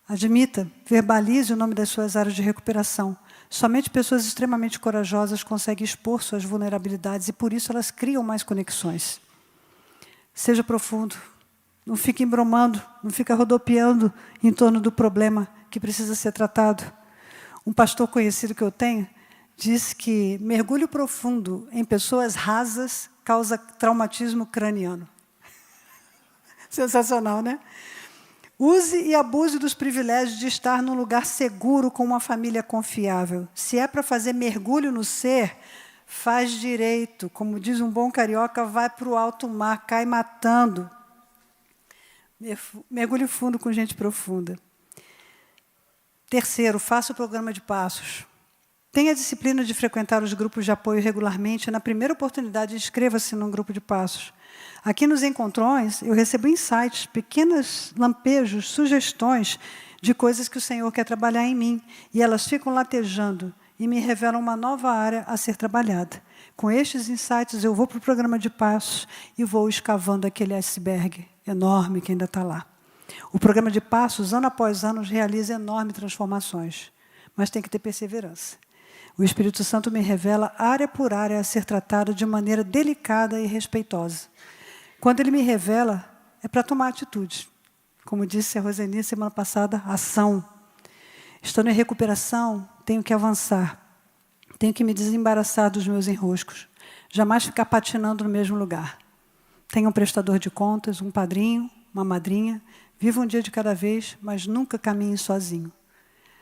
Admita, verbalize o nome das suas áreas de recuperação. Somente pessoas extremamente corajosas conseguem expor suas vulnerabilidades e, por isso, elas criam mais conexões. Seja profundo, não fique embromando, não fique rodopiando em torno do problema que precisa ser tratado. Um pastor conhecido que eu tenho disse que mergulho profundo em pessoas rasas causa traumatismo craniano. Sensacional, né? Use e abuse dos privilégios de estar num lugar seguro com uma família confiável. Se é para fazer mergulho no ser, faz direito. Como diz um bom carioca, vai para o alto mar, cai matando. Mergulhe fundo com gente profunda. Terceiro, faça o programa de passos. Tenha a disciplina de frequentar os grupos de apoio regularmente. Na primeira oportunidade, inscreva-se num grupo de passos. Aqui nos encontrões, eu recebo insights, pequenos lampejos, sugestões de coisas que o Senhor quer trabalhar em mim. E elas ficam latejando e me revelam uma nova área a ser trabalhada. Com estes insights, eu vou para o programa de passos e vou escavando aquele iceberg enorme que ainda está lá. O programa de passos, ano após ano, realiza enormes transformações, mas tem que ter perseverança. O Espírito Santo me revela área por área a ser tratada de maneira delicada e respeitosa. Quando ele me revela, é para tomar atitude. Como disse a Roseni semana passada, ação. Estando em recuperação, tenho que avançar. Tenho que me desembaraçar dos meus enroscos. Jamais ficar patinando no mesmo lugar. Tenho um prestador de contas, um padrinho, uma madrinha. Viva um dia de cada vez, mas nunca caminhe sozinho.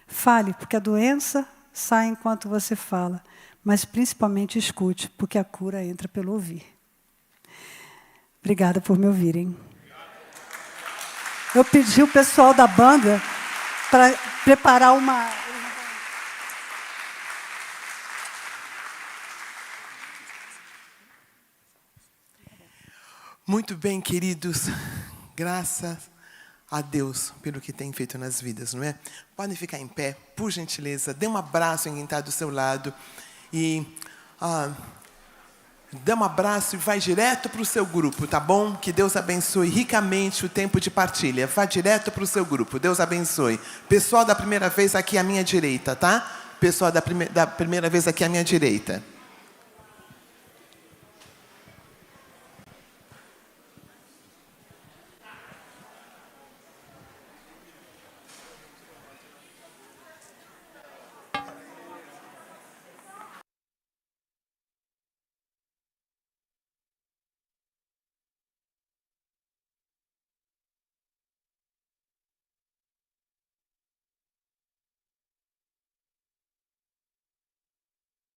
Fale, porque a doença sai enquanto você fala, mas principalmente escute, porque a cura entra pelo ouvir. Obrigada por me ouvirem. Eu pedi o pessoal da banda para preparar uma... Muito bem, queridos. Graças a Deus pelo que tem feito nas vidas, não é? Podem ficar em pé, por gentileza. Dê um abraço em quem está do seu lado. E dê um abraço e vai direto para o seu grupo, tá bom? Que Deus abençoe ricamente o tempo de partilha. Vá direto para o seu grupo. Deus abençoe. Pessoal da primeira vez aqui à minha direita, tá? Pessoal da primeira vez aqui à minha direita.